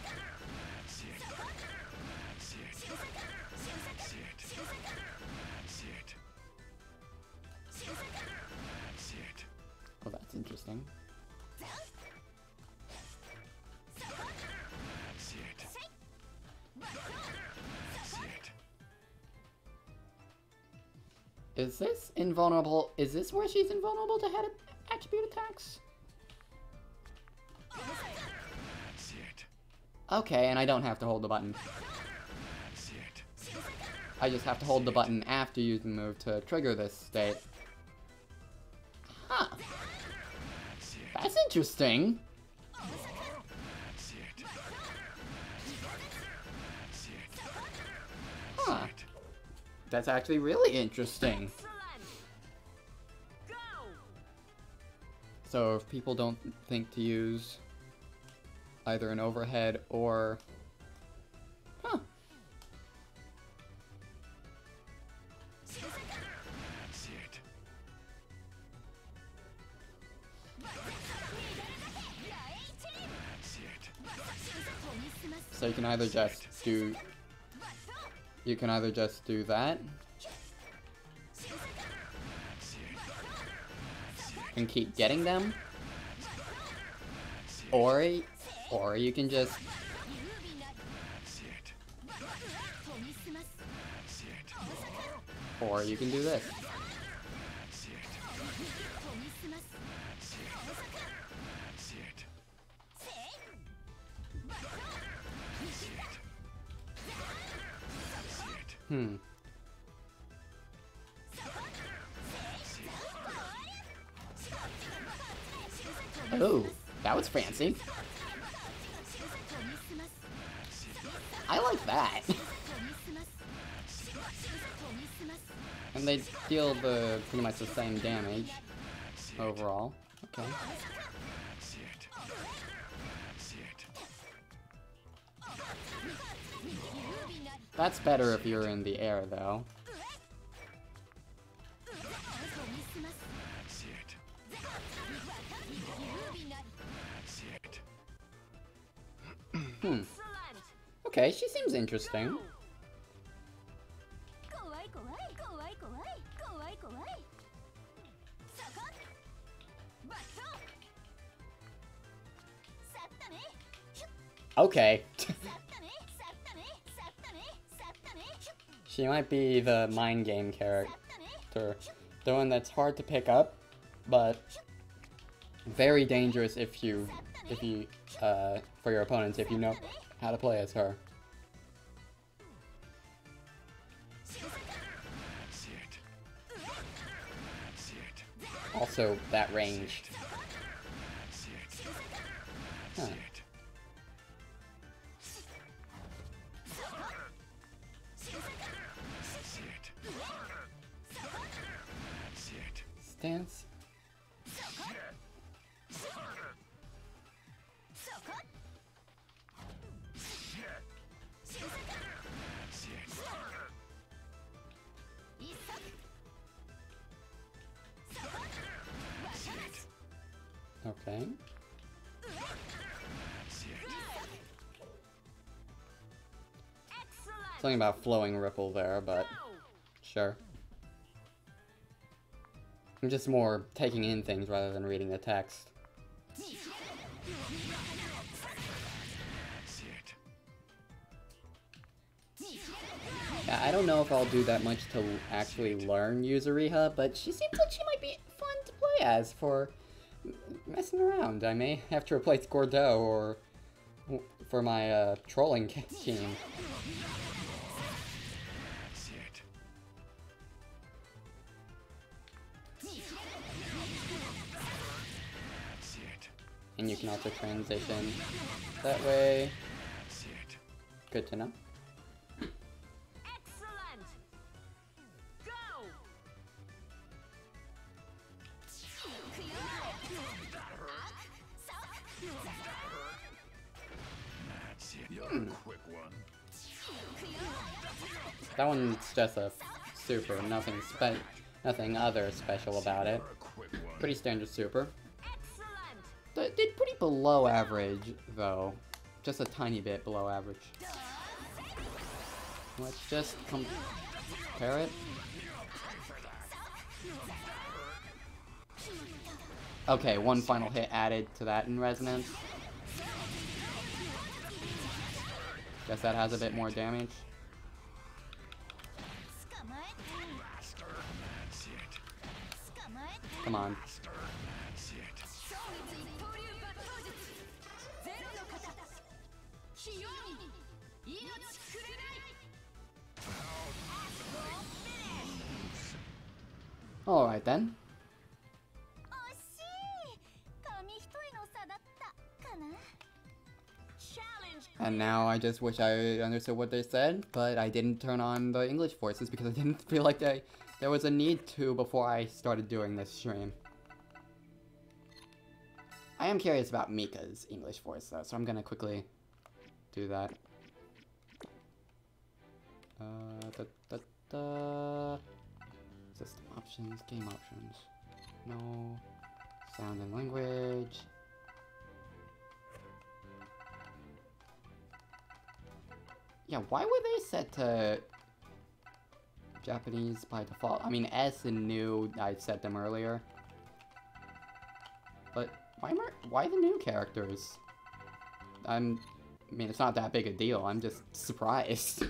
Speaker 1: Oh, that's interesting. Is this invulnerable? Is this where she's invulnerable to head attribute attacks? Okay, and I don't have to hold the button. I just have to hold the button after using the move to trigger this state. Huh. That's interesting. Huh. That's actually really interesting. So if people don't think to use either an overhead or... Huh. So you can either just do... You can either just do that and keep getting them, or you can just you can do this. Oh, that was fancy. I like that. And they deal pretty much the same damage overall. Okay. That's better if you're in the air, though. Okay, she seems interesting. Okay. She might be the mind game character. The one that's hard to pick up, but very dangerous if you for your opponents if you know how to play as her. Also, that range. Huh. Stance. Okay. Something about flowing ripple there, but sure. I'm just more taking in things rather than reading the text. Yeah, I don't know if I'll do that much to actually learn Yuzuriha, but she seems like she might be fun to play as for messing around. I may have to replace Gordeau or for my trolling team.
Speaker 3: That's it. That's it.
Speaker 1: And you can also transition that way.
Speaker 3: That's it.
Speaker 1: Good to know.
Speaker 2: Excellent. Go.
Speaker 3: That's it. You're a quick one.
Speaker 1: That one's just a super, nothing other special about it.
Speaker 3: You're a quick one.
Speaker 1: Pretty standard super.
Speaker 2: Excellent.
Speaker 1: Did pretty below average though, just a tiny bit below average. Let's just compare it. Okay, one final hit added to that in resonance. Guess that has a bit more damage.
Speaker 3: That's it.
Speaker 1: Come on.
Speaker 3: That's it.
Speaker 1: Alright then.
Speaker 2: Challenge.
Speaker 1: And now I just wish I understood what they said, but I didn't turn on the English voices because I didn't feel like there was a need to before I started doing this stream. I am curious about Mika's English voice though, so I'm gonna quickly do that. System options, game options. No. Sound and language. Yeah, why were they set to Japanese by default? I mean, S and new, I set them earlier. But why the new characters? I mean, it's not that big a deal. I'm just surprised.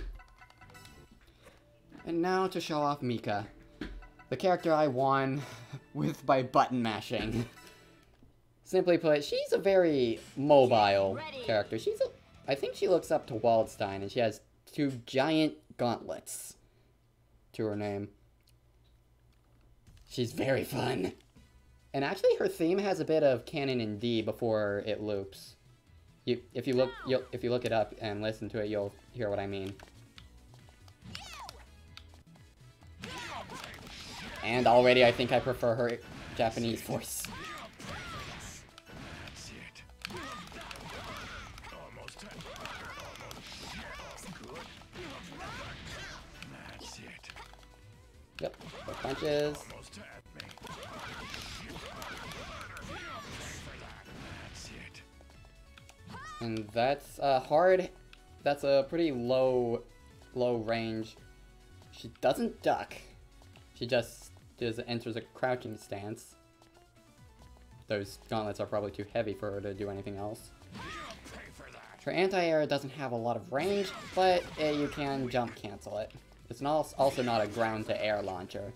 Speaker 1: And now to show off Mika. The character I won with by button mashing. Simply put, she's a very mobile character. I think she looks up to Waldstein, and she has 2 giant gauntlets to her name. She's very fun. And actually, her theme has a bit of canon in D before it loops. If you look it up and listen to it, you'll hear what I mean. And already, I think I prefer her Japanese voice.
Speaker 3: That's it. Almost at good. That's it.
Speaker 1: Yep, the punches.
Speaker 3: Almost at me. That's it.
Speaker 1: And that's hard. That's a pretty low range. She doesn't duck. She just enters a crouching stance. Those gauntlets are probably too heavy for her to do anything else.
Speaker 3: Pay for that.
Speaker 1: Her anti-air doesn't have a lot of range, but you can jump cancel it. It's also not a ground-to-air launcher.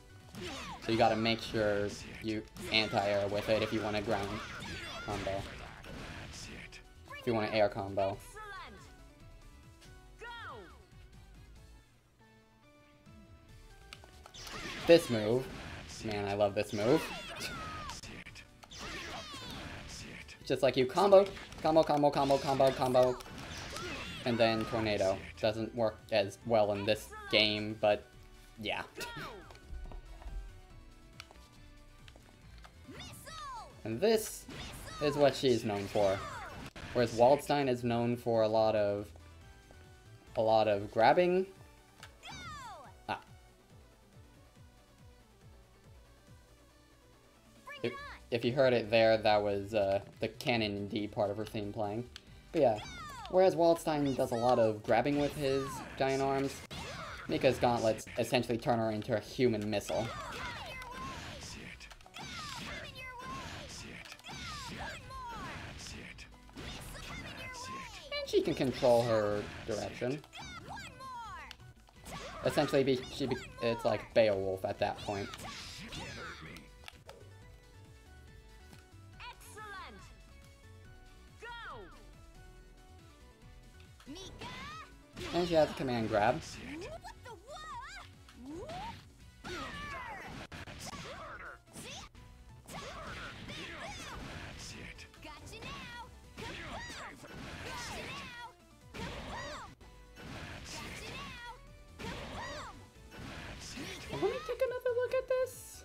Speaker 1: So you gotta make sure you anti-air with it if you want a ground combo.
Speaker 3: That's it.
Speaker 1: If you want an air combo.
Speaker 2: Excellent. Go.
Speaker 1: This move. Man, I love this move.
Speaker 3: That's it. That's it.
Speaker 1: Just like you combo, and then tornado. Doesn't work as well in this game, but yeah. And this is what she's known for. Whereas Waldstein is known for a lot of grabbing. Ah. If you heard it there, that was the canon in D part of her theme playing. But yeah, whereas Waldstein does a lot of grabbing with his giant arms, Mika's gauntlets essentially turn her into a human missile.
Speaker 3: That's it. That's it. That's it. That's it.
Speaker 1: And she can control her direction. essentially it's like Beowulf at that point.
Speaker 2: Excellent. Go. Mika.
Speaker 1: And she has a command grab.
Speaker 2: What the what? Gotcha now. Kaboom. Gotcha now. Kaboom. Gotcha now. Kaboom.
Speaker 1: Let me take another look at this.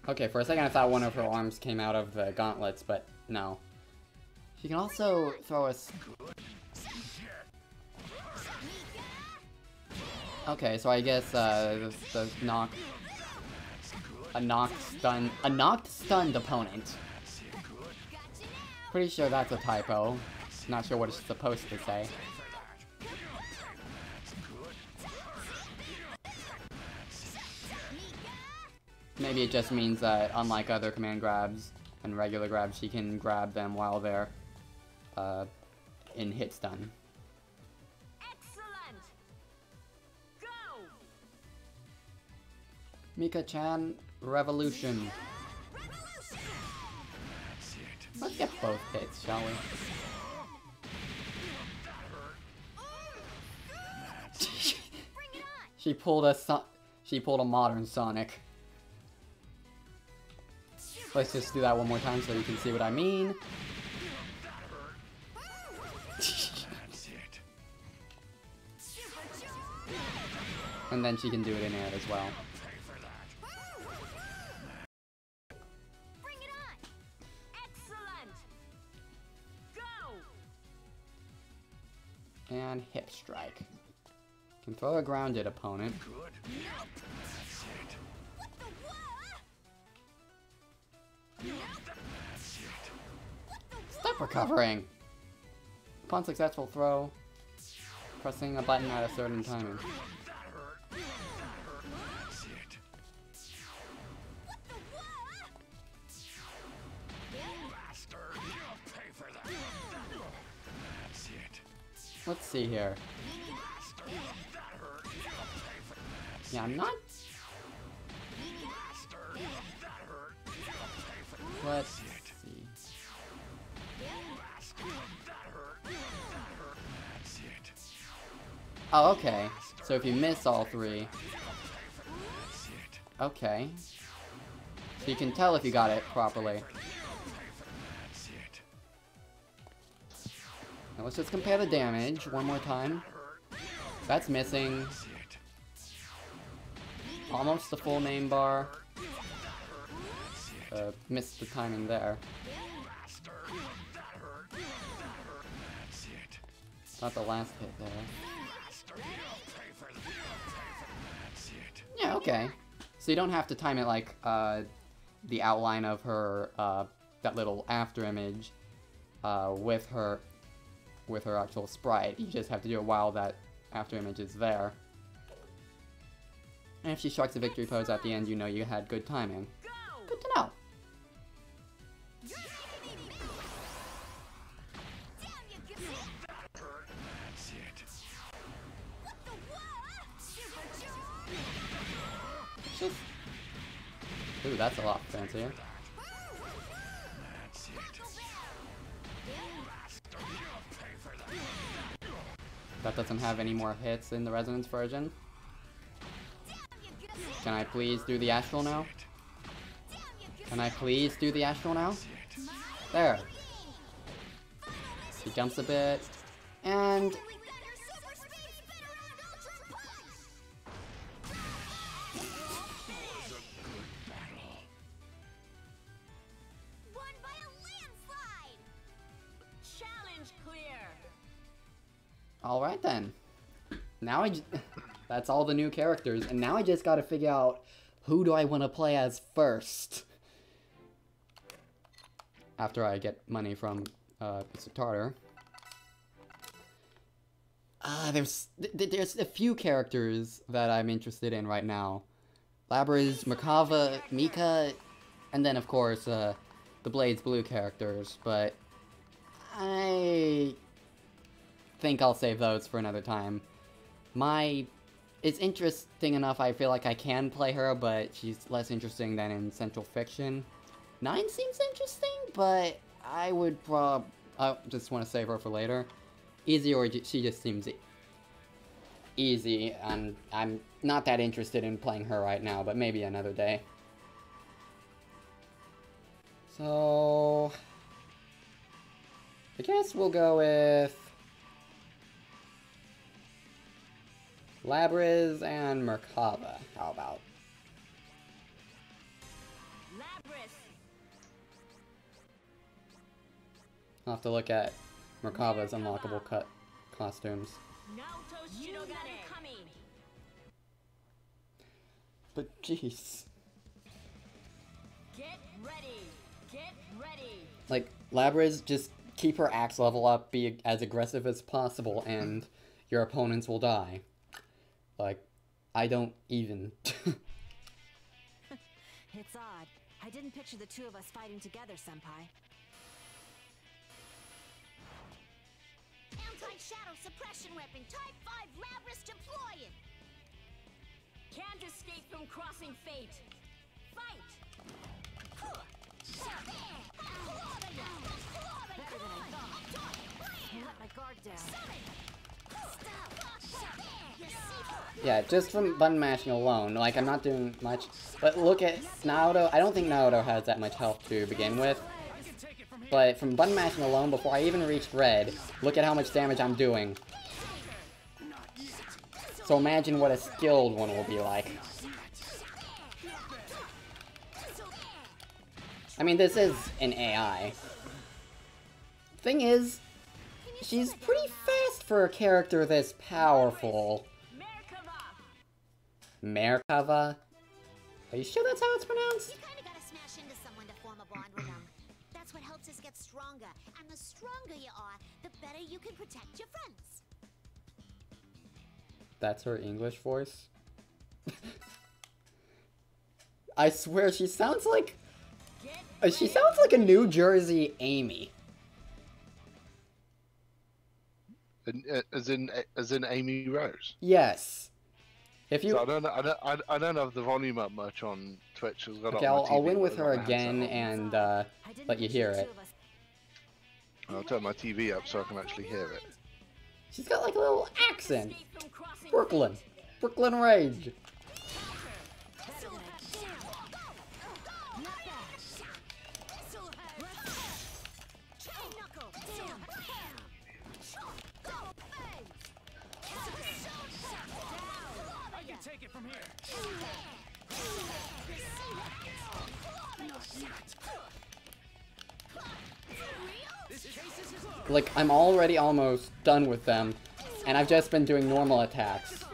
Speaker 1: Okay, for a second I thought one of her arms came out of the gauntlets, but no. She can also throw us. Okay, so I guess the a knocked stunned opponent. Pretty sure that's a typo. Not sure what it's supposed to say. Maybe it just means that unlike other command grabs and regular grabs, she can grab them while they're in hit stun.
Speaker 2: Excellent. Go.
Speaker 1: Mika-chan, revolution. Let's get both hits, shall we? She pulled a modern Sonic. Let's just do that one more time so you can see what I mean. And then she can do it in air as well.
Speaker 2: Bring it on. Excellent. Go.
Speaker 1: And hip strike. Can throw a grounded opponent.
Speaker 2: What the what?
Speaker 1: Stop recovering! Upon successful throw, pressing a button at a certain timing. Let's see here. Yeah, I'm not. Let's see. Oh, okay. So if you miss all three. Okay. So you can tell if you got it properly. Now let's just compare the damage one more time. That's missing. Almost the full name bar. Missed the timing there. Not the last hit there. Yeah, okay. So you don't have to time it like the outline of her that little after image with her actual sprite. You just have to do it while that after image is there. And if she strikes a victory pose at the end, you know you had good timing. Good to know. Ooh, that's a lot fancier. That doesn't have any more hits in the Resonance version. Can I please do the Astral now? Can I please do the Astral now? There. She jumps a bit. And... Alright then. Now that's all the new characters, and now I just gotta figure out who do I want to play as first. After I get money from Mr. Tartar. There's a few characters that I'm interested in right now. Labrys, Merkava, Mika, and then of course the BlazBlue characters, but I think I'll save those for another time. It's interesting enough, I feel like I can play her, but she's less interesting than in Central Fiction. 9 seems interesting, but I would I just want to save her for later. Izayoi, she just seems easy, and I'm not that interested in playing her right now, but maybe another day. So I guess we'll go with Labrys and Merkava. How about?
Speaker 2: Labrys.
Speaker 1: I'll have to look at Merkava's unlockable costumes.
Speaker 2: Coming.
Speaker 1: But jeez.
Speaker 2: Get ready. Get ready.
Speaker 1: Like, Labrys, just keep her axe level up, be as aggressive as possible, and your opponents will die. Like, I don't even.
Speaker 5: It's odd. I didn't picture the two of us fighting together, Senpai.
Speaker 2: Anti-shadow suppression weapon type 5 Labrys deploying. Can't escape from crossing fate. Fight.
Speaker 5: Better than I thought. I let my guard down.
Speaker 1: Yeah, just from button mashing alone, like, I'm not doing much. But look at Naoto. I don't think Naoto has that much health to begin with. But from button mashing alone, before I even reached red, look at how much damage I'm doing. So imagine what a skilled one will be like. I mean, this is an AI. Thing is, she's pretty fast for a character this powerful. Merkava? Are you sure that's how it's pronounced?
Speaker 2: You kinda gotta smash into someone to form a bond with them. That's what helps us get stronger. And the stronger you are, the better you can protect your friends.
Speaker 1: That's her English voice? I swear, she sounds like a New Jersey Amy.
Speaker 4: As in Amy Rose.
Speaker 1: Yes. If you,
Speaker 4: So I don't have the volume up much on Twitch.
Speaker 1: okay, I'll win with her again and let you hear it.
Speaker 4: I'll turn my TV up so I can actually hear it.
Speaker 1: She's got like a little accent. Brooklyn Rage.
Speaker 3: Take it from here.
Speaker 1: Like, I'm already almost done with them, and I've just been doing normal attacks.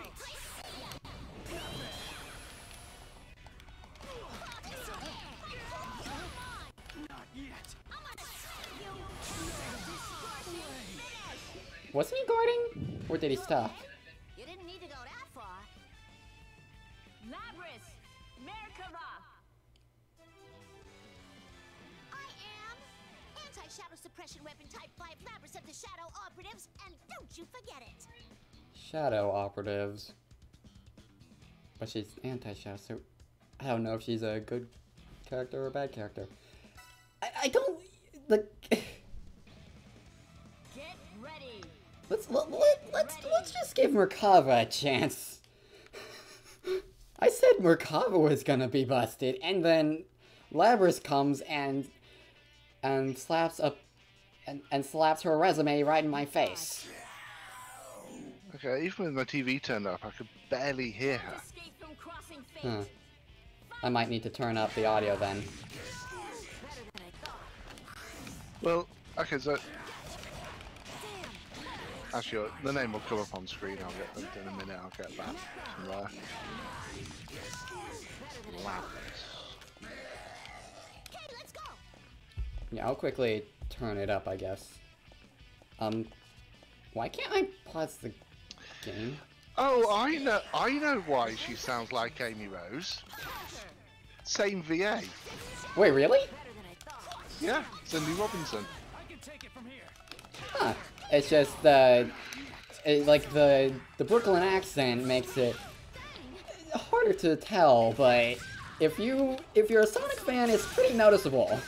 Speaker 1: Wasn't he guarding? Or did he stop?
Speaker 2: You didn't need to go that far. Labrys, Merkava. I am anti-shadow suppression weapon type 5 Labrys of the Shadow Operatives, and don't you forget it.
Speaker 1: Shadow Operatives. But she's anti-shadow, so I don't know if she's a good character or a bad character. I don't like.
Speaker 2: Get ready.
Speaker 1: Let's just give Merkava a chance. I said Merkava was gonna be busted, and then Labrys comes and slaps up and slaps her resume right in my face.
Speaker 4: Okay, even with my TV turned up, I could barely hear her.
Speaker 2: Escape from crossing fate.
Speaker 1: Huh. I might need to turn up the audio then.
Speaker 4: Well, okay, so actually, the name will come up on screen. I'll get them in a minute. I'll get that from there. Labrys.
Speaker 2: Okay, let's go.
Speaker 1: Yeah, I'll quickly turn it up, I guess. Why can't I pause the game?
Speaker 4: Oh, I know why she sounds like Amy Rose. Same VA.
Speaker 1: Wait, really?
Speaker 4: Yeah, Cindy Robinson.
Speaker 3: take it from here.
Speaker 1: Huh. It's just, like, the Brooklyn accent makes it harder to tell, but if you're a Sonic fan, it's pretty noticeable.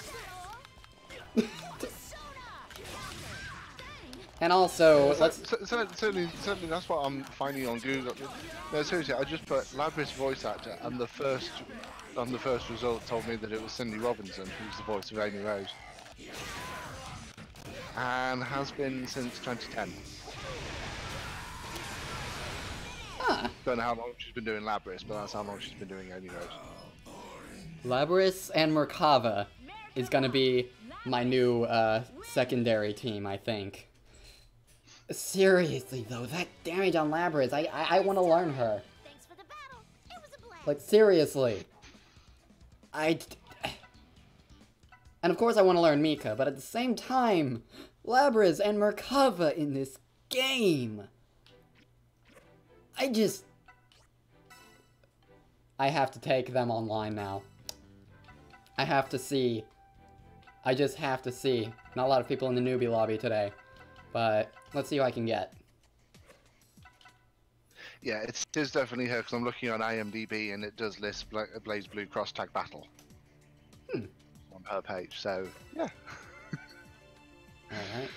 Speaker 1: And also,
Speaker 4: certainly that's what I'm finding on Google. No, seriously, I just put Labrys voice actor, and the first result told me that it was Cindy Robinson, who's the voice of Amy Rose, and has been since 2010.
Speaker 1: huh.
Speaker 4: Don't know how long she's been doing Labrys, but that's how long she's been doing Amy Rose.
Speaker 1: Labrys and Merkava is gonna be my new secondary team, I think. Seriously though, that damage on Labrys, I want to learn her.
Speaker 2: Thanks for the battle. It was a blast.
Speaker 1: Like, seriously. And of course I want to learn Mika, but at the same time, Labrys and Merkava in this game. I have to take them online now. I have to see. I just have to see. Not a lot of people in the newbie lobby today, but let's see who I can get.
Speaker 4: Yeah, it is definitely her, because I'm looking on IMDb and it does list BlazBlue Cross Tag Battle on her page, so yeah.
Speaker 1: Alright.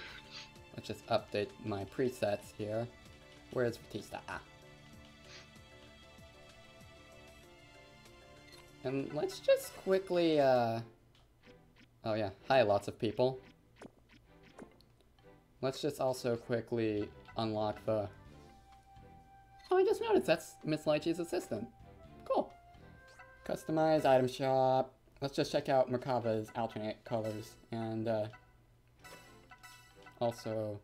Speaker 1: Let's just update my presets here. Where's Batista? Ah. And let's just quickly, oh yeah, hi lots of people. Let's just also quickly unlock the... Oh, I just noticed that's Miss Lychee's assistant. Cool. Customize item shop. Let's just check out Merkava's alternate colors. And, also,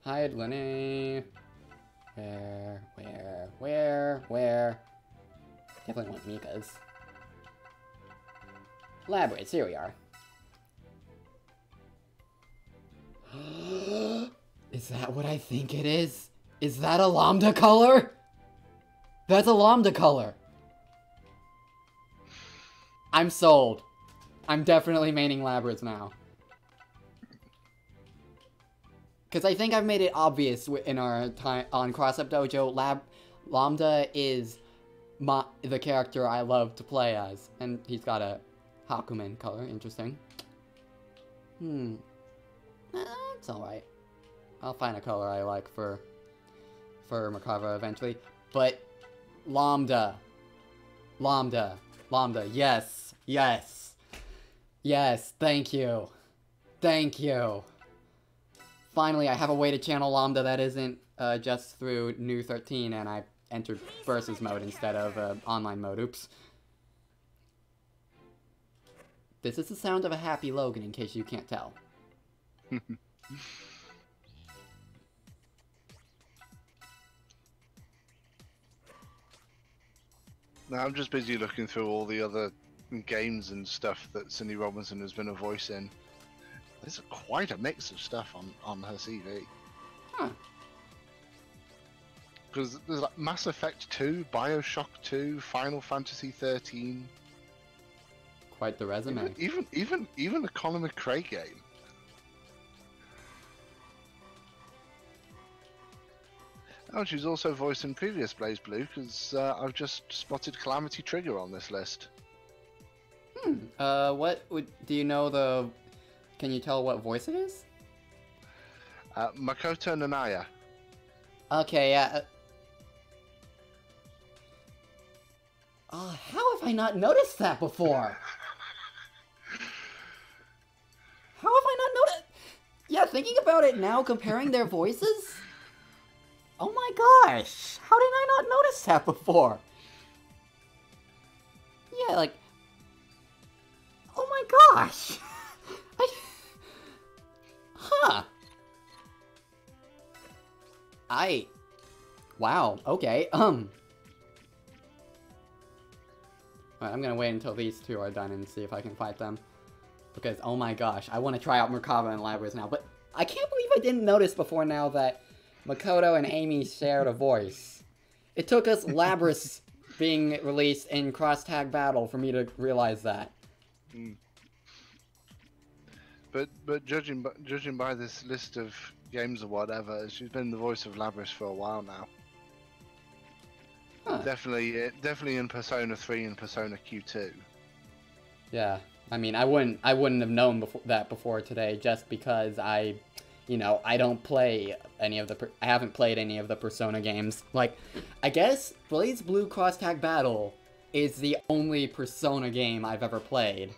Speaker 1: hide Linné. Where? Definitely want Mika's. Labrys, here we are. Is that what I think it is? Is that a Lambda color? That's a Lambda color. I'm sold. I'm definitely maining Labrys now. Because I think I've made it obvious in our time on Cross Up Dojo, Lambda is the character I love to play as. And he's got a Hakumen color, interesting. It's alright. I'll find a color I like for Merkava eventually. But Lambda, yes, thank you. Finally, I have a way to channel Lambda that isn't just through New 13, and I entered versus mode instead of online mode. Oops. This is the sound of a happy Logan, in case you can't tell.
Speaker 4: Now I'm just busy looking through all the other games and stuff that Cindy Robinson has been a voice in. There's quite a mix of stuff on her CV.
Speaker 1: Huh.
Speaker 4: Because there's like Mass Effect 2, Bioshock 2, Final Fantasy 13.
Speaker 1: Quite the resume.
Speaker 4: Even the Colin McRae game. Oh, she's also voiced in previous BlazBlue, because I've just spotted Calamity Trigger on this list.
Speaker 1: Do you know the... Can you tell what voice it is?
Speaker 4: Makoto Nanaya.
Speaker 1: Okay, yeah. How have I not noticed that before? How have I not noticed? Yeah, thinking about it now, comparing their voices? Oh my gosh! How did I not notice that before? Yeah, like... Oh my gosh! Huh. Wow, okay, Alright, I'm gonna wait until these two are done and see if I can fight them. Because, oh my gosh, I want to try out Merkava and Labrys now, but I can't believe I didn't notice before now that Makoto and Amy shared a voice. It took us Labrys being released in Cross Tag Battle for me to realize that.
Speaker 4: But judging by this list of games or whatever, she's been the voice of Labrys for a while now.
Speaker 1: Huh.
Speaker 4: Definitely in Persona 3 and Persona Q2.
Speaker 1: Yeah, I mean, I wouldn't have known before today, just because I don't play any of the. I haven't played any of the Persona games. Like, I guess BlazBlue Cross Tag Battle is the only Persona game I've ever played.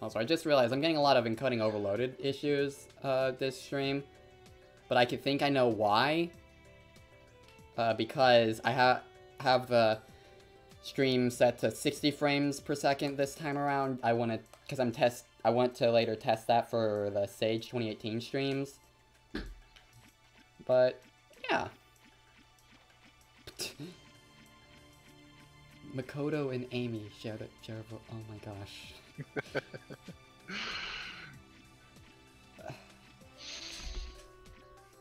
Speaker 1: Also, I just realized I'm getting a lot of encoding overloaded issues this stream, but I think I know why. Because I have the stream set to 60 frames per second this time around. I want to later test that for the Sage 2018 streams. But yeah. Makoto and Amy shared a oh my gosh.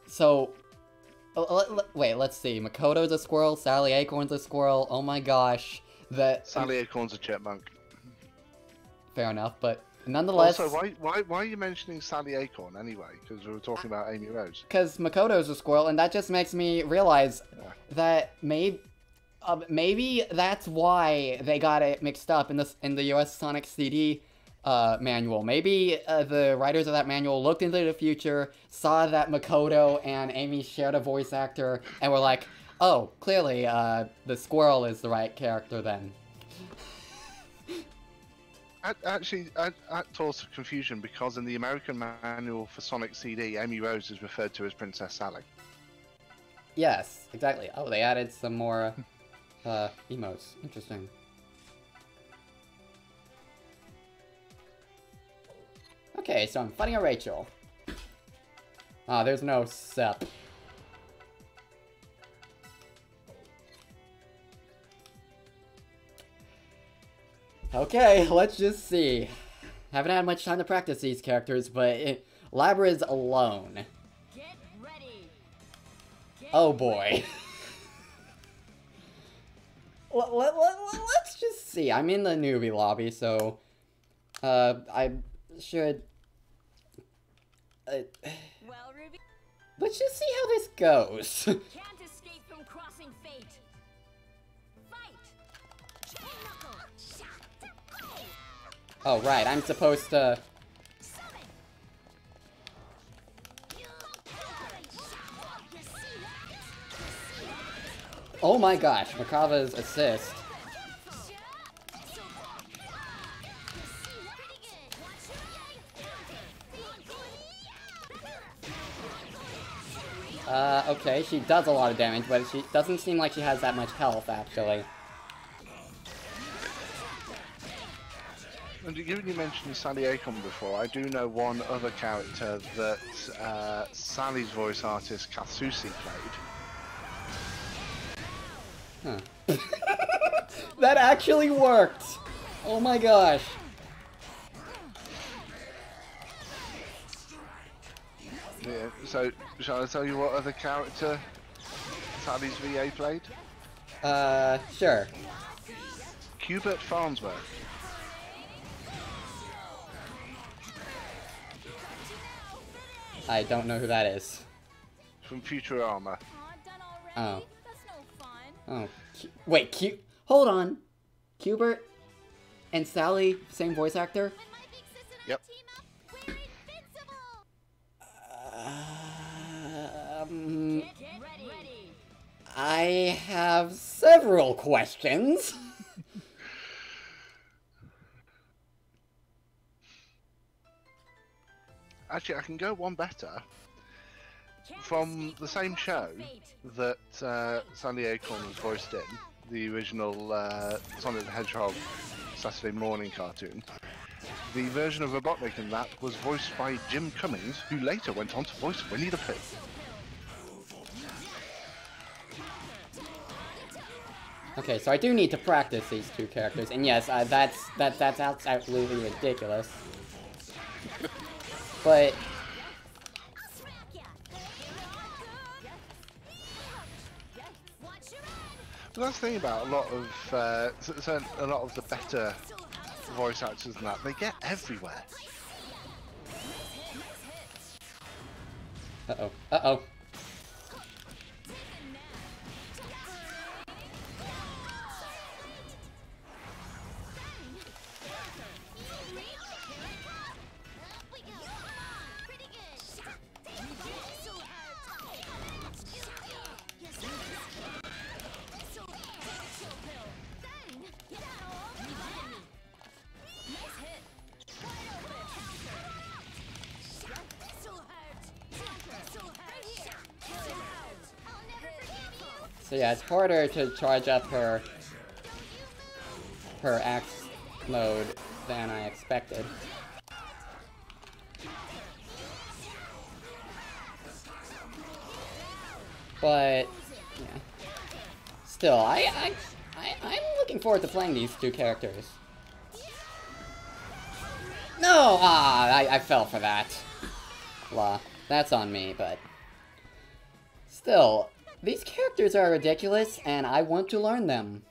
Speaker 1: So, wait, let's see. Makoto's a squirrel, Sally Acorn's a squirrel, oh my gosh.
Speaker 4: Sally Acorn's a chipmunk.
Speaker 1: Fair enough, but nonetheless...
Speaker 4: Also, why are you mentioning Sally Acorn anyway? Because we were talking about Amy Rose.
Speaker 1: Because Makoto's a squirrel, and that just makes me realize that maybe that's why they got it mixed up in the US Sonic CD manual. Maybe the writers of that manual looked into the future, saw that Makoto and Amy shared a voice actor, and were like, oh, clearly the squirrel is the right character then.
Speaker 4: Actually, that caused confusion because in the American manual for Sonic CD, Amy Rose is referred to as Princess Sally.
Speaker 1: Yes, exactly. Oh, they added some more emotes. Interesting. Okay, so I'm fighting a Rachel. Ah, there's no Sep. Okay, let's just see. Haven't had much time to practice these characters, but Labrys alone.
Speaker 2: Get ready.
Speaker 1: Oh boy. Let's just see. I'm in the newbie lobby, so I should.
Speaker 2: Well, Ruby.
Speaker 1: Let's just see how this goes.
Speaker 2: Can't escape from crossing fate. Fight. Chain knuckle.
Speaker 1: Oh right, I'm supposed to. Oh my gosh, Merkava's assist. Okay, she does a lot of damage, but she doesn't seem like she has that much health, actually.
Speaker 4: And given you mentioned Sally Acorn before, I do know one other character that Sally's voice artist Katsushi played.
Speaker 1: Huh. That actually worked! Oh my gosh.
Speaker 4: Yeah, so shall I tell you what other character Sally's VA played?
Speaker 1: Sure.
Speaker 4: Hubert Farnsworth.
Speaker 1: I don't know who that is.
Speaker 4: From Futurama.
Speaker 1: Oh.
Speaker 2: That's no fun.
Speaker 1: Oh. Wait, hold on. Hubert and Sally, same voice actor?
Speaker 2: When my big sis and I
Speaker 4: Yep.
Speaker 2: team up, we're invincible. Get ready.
Speaker 1: I have several questions.
Speaker 4: Actually, I can go one better. From the same show that Sally Acorn was voiced in, the original Sonic the Hedgehog Saturday morning cartoon, the version of Robotnik in that was voiced by Jim Cummings, who later went on to voice Winnie the Pooh.
Speaker 1: Okay, so I do need to practice these two characters, and yes, that's absolutely ridiculous. But
Speaker 4: So that's the thing about a lot of the better voice actors and that, they get everywhere.
Speaker 1: Uh-oh. Uh-oh. So yeah, it's harder to charge up her axe mode than I expected. But yeah, still, I'm looking forward to playing these two characters. No, I fell for that. Blah, that's on me, but still. These characters are ridiculous, and I want to learn them.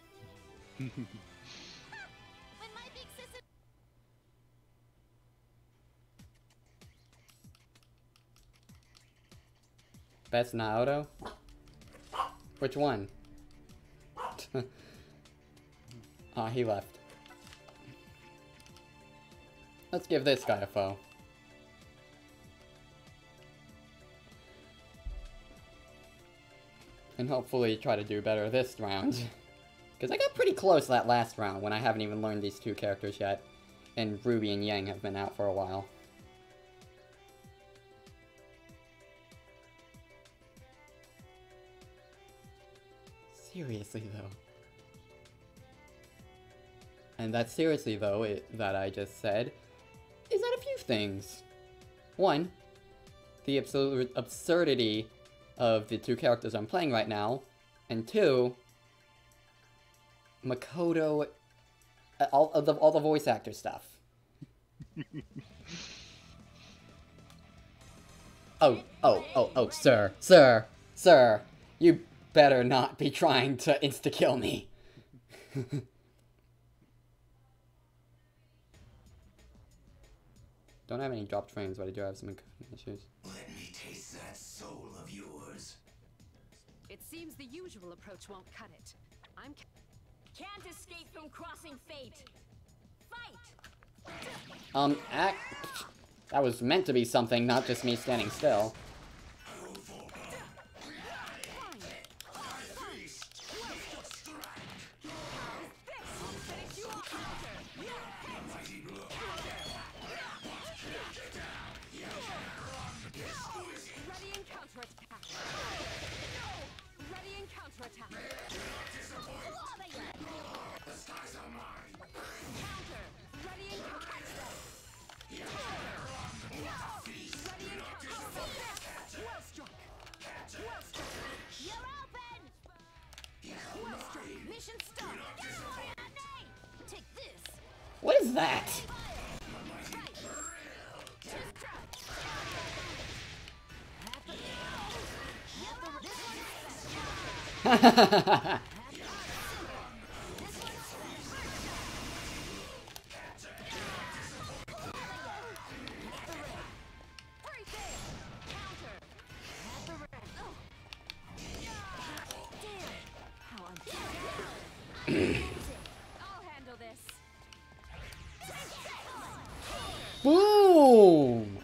Speaker 1: Best Naoto? Which one? Ah, he left. Let's give this guy a foe. And hopefully try to do better this round. Because I got pretty close that last round when I haven't even learned these two characters yet. And Ruby and Yang have been out for a while. Seriously though. And that seriously though, that I just said, is that a few things. One, the absurdity of the two characters I'm playing right now, and two, Makoto, all the voice actor stuff. Oh, sir, you better not be trying to insta-kill me. Don't have any dropped frames, but I do have some issues.
Speaker 3: Let me taste that soul of yours.
Speaker 5: It seems the usual approach won't cut it.
Speaker 2: Can't escape from crossing fate. Fight.
Speaker 1: That was meant to be something, not just me standing still. What is that? Boom!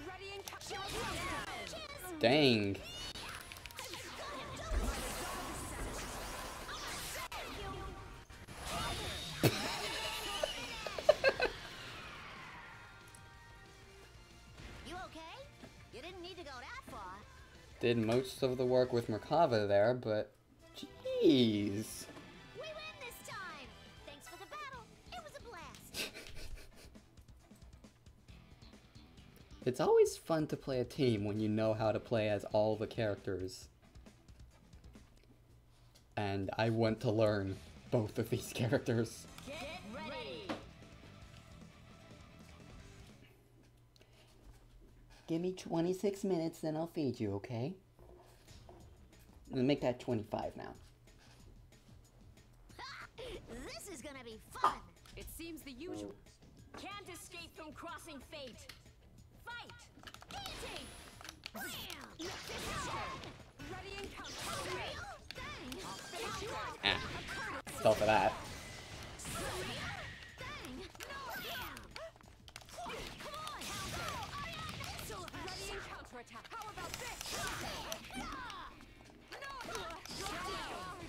Speaker 1: Dang.
Speaker 2: You okay? You didn't need to go that far.
Speaker 1: Did most of the work with Merkava there, but jeez.
Speaker 2: We win this time. Thanks for the battle. It was a blast.
Speaker 1: It's always fun to play a team when you know how to play as all the characters. And I want to learn both of these characters.
Speaker 2: Get ready.
Speaker 1: Give me 26 minutes, then I'll feed you, okay? We'll make that 25 now.
Speaker 2: This is gonna be fun.
Speaker 5: It seems the usual.
Speaker 2: Can't escape from crossing fate. Fight! Easy! Bam! Ready and counter.
Speaker 1: Ah. Fell for that.
Speaker 2: Attack. How about this?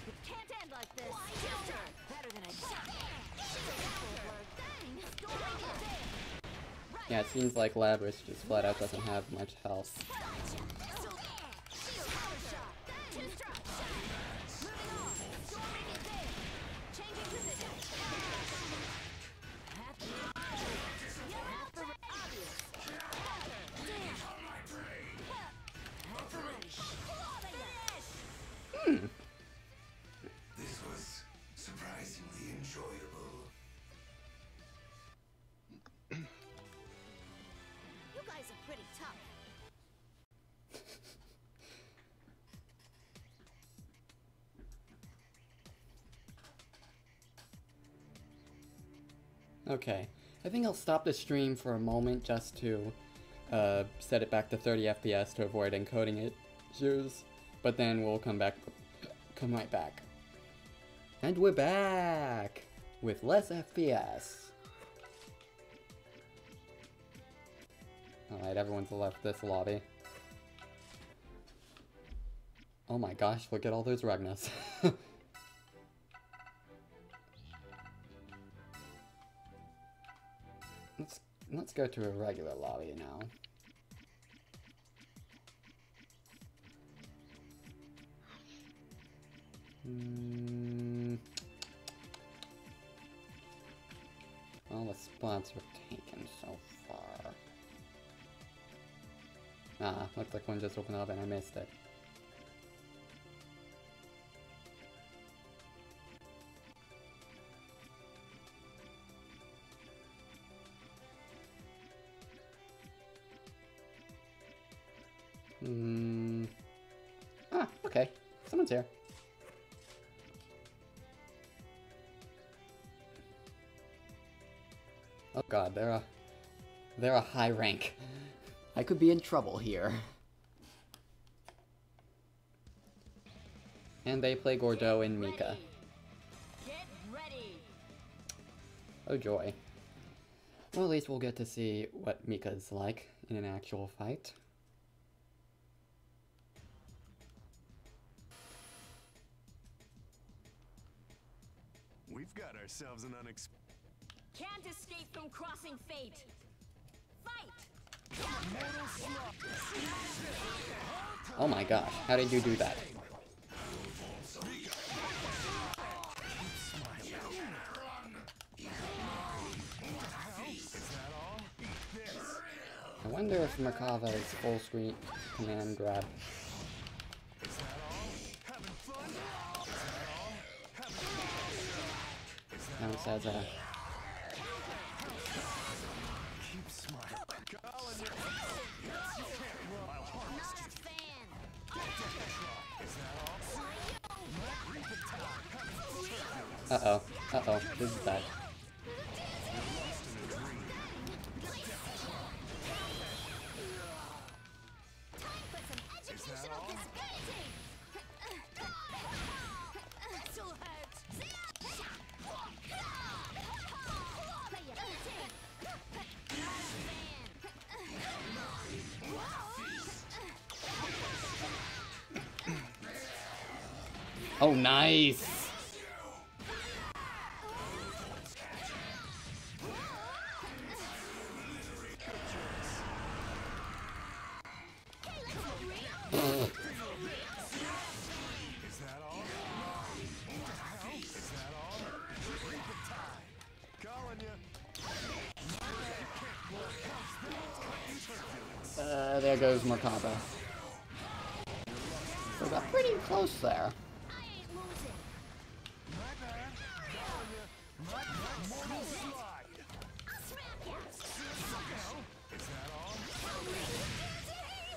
Speaker 2: It can't end like this. Better than I thought.
Speaker 1: Yeah, it seems like Labrys just flat out doesn't have much health.
Speaker 3: This was surprisingly enjoyable.
Speaker 2: You guys are pretty tough.
Speaker 1: Okay, I think I'll stop the stream for a moment just to set it back to 30 FPS to avoid encoding issues, but then we'll come right back. And we're back with less FPS. Alright, everyone's left this lobby. Oh my gosh, look at all those Ragnas. Let's go to a regular lobby now. All the spots are taken so far. Ah, looks like one just opened up and I missed it. Ah, okay. Someone's here. Oh god, they're a high rank. I could be in trouble here. And they play Gordo and Mika.
Speaker 2: Get ready.
Speaker 1: Oh joy. Well, at least we'll get to see what Mika's like in an actual fight.
Speaker 3: We've got ourselves an unexpected.
Speaker 2: Can't escape from crossing fate. Fight!
Speaker 1: Oh my gosh, how did you do that? I wonder if Merkava is full screen command grab. Counts as a... Uh-oh. Uh-oh. This is bad. Oh, nice! There goes Merkava. We got pretty close there.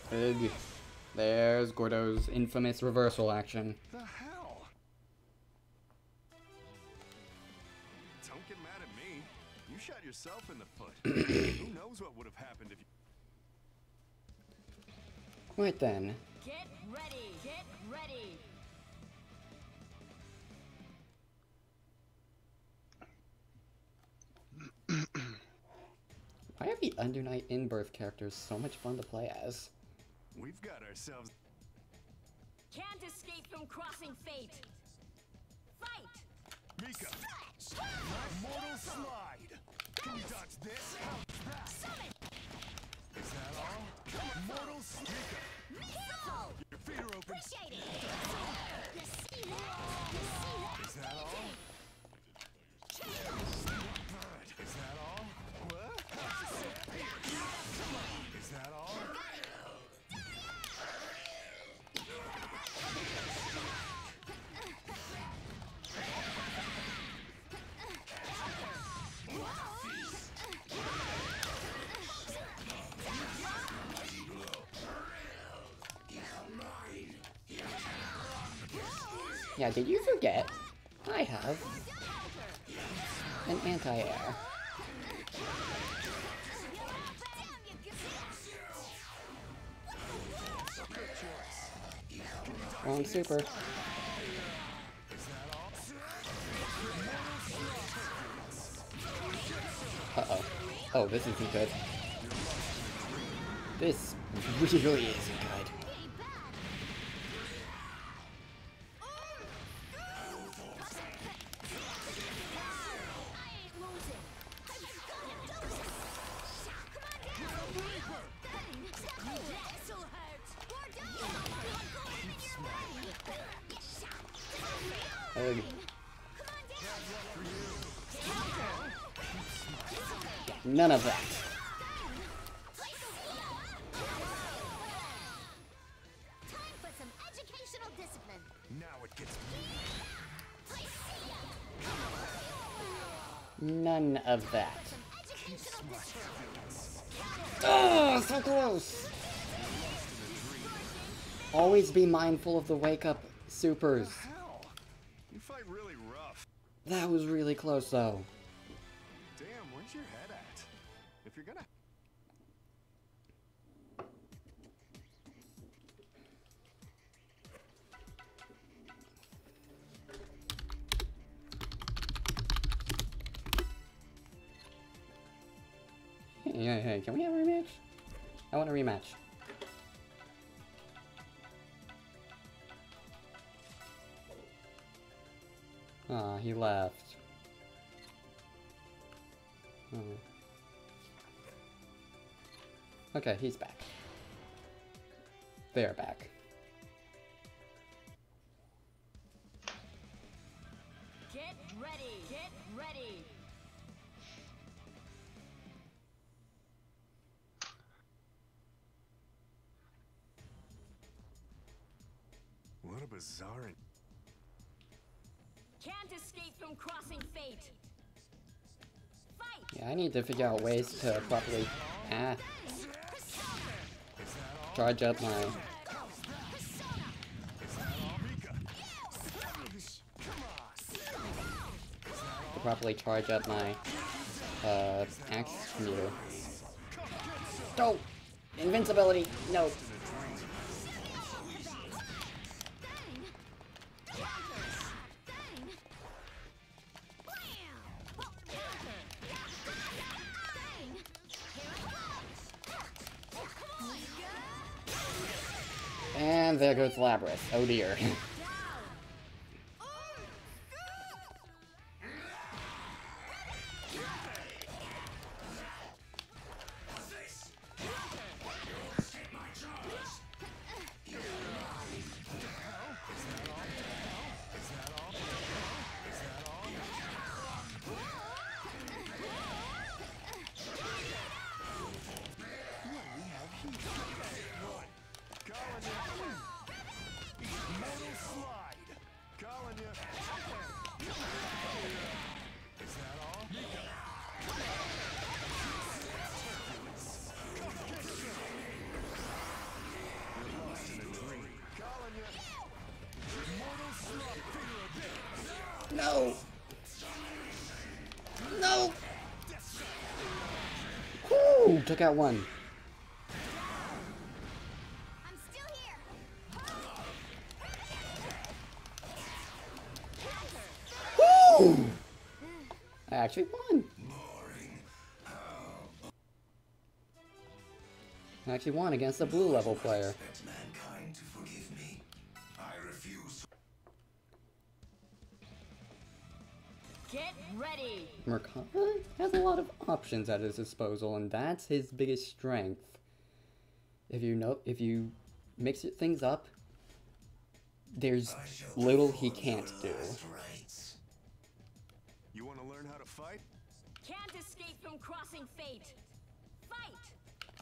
Speaker 1: Big. There's Gordo's infamous reversal action.
Speaker 3: The hell? Don't get mad at me. You shot yourself in the foot. Who knows what would have happened if you...
Speaker 1: Right then.
Speaker 2: Get ready. Get ready.
Speaker 1: Why are the Under Night In-Birth characters so much fun to play as?
Speaker 3: We've got ourselves...
Speaker 2: Can't escape from crossing fate. Fight.
Speaker 3: Mika! Mortal slide! Can you dodge this?
Speaker 2: Summon.
Speaker 3: Is that all? Mortal Mika!
Speaker 2: Missile.
Speaker 3: Your feet are open.
Speaker 2: Appreciate it. You see that? You see that?
Speaker 3: Is that all? Is that all? What? Is that all?
Speaker 1: Yeah, did you forget? I have an anti-air. Wrong super. Uh-oh. Oh, this isn't good. This really isn't good. None of that.
Speaker 2: Time for some educational discipline.
Speaker 3: Now it gets...
Speaker 1: None of that.
Speaker 2: Some educational discipline.
Speaker 1: Oh, so close! Always be mindful of the wake-up supers.
Speaker 3: Hell! You fight really rough.
Speaker 1: That was really close, though.
Speaker 3: Damn, where's your head at? If you're gonna...
Speaker 1: Hey, can we have a rematch? I want a rematch. Aw, he left. Oh. Okay, he's back. They're back.
Speaker 2: Get ready. Get ready.
Speaker 3: What a bizarre...
Speaker 2: Can't escape from crossing fate. Fight.
Speaker 1: Yeah, I need to figure out ways to properly charge up my axe meter. Oh! Invincibility! No! And there goes Labrys. Oh dear. No! No! took out one.
Speaker 2: I'm still here.
Speaker 1: Woo! I actually won. I actually won against a blue level player.
Speaker 3: Mankind to forgive me. I refuse.
Speaker 2: Get ready.
Speaker 1: Merkava has a lot of options at his disposal, and that's his biggest strength. If you mix things up, there's little he can't do.
Speaker 3: You want to learn how to fight?
Speaker 2: Can't escape from crossing fate. Fight.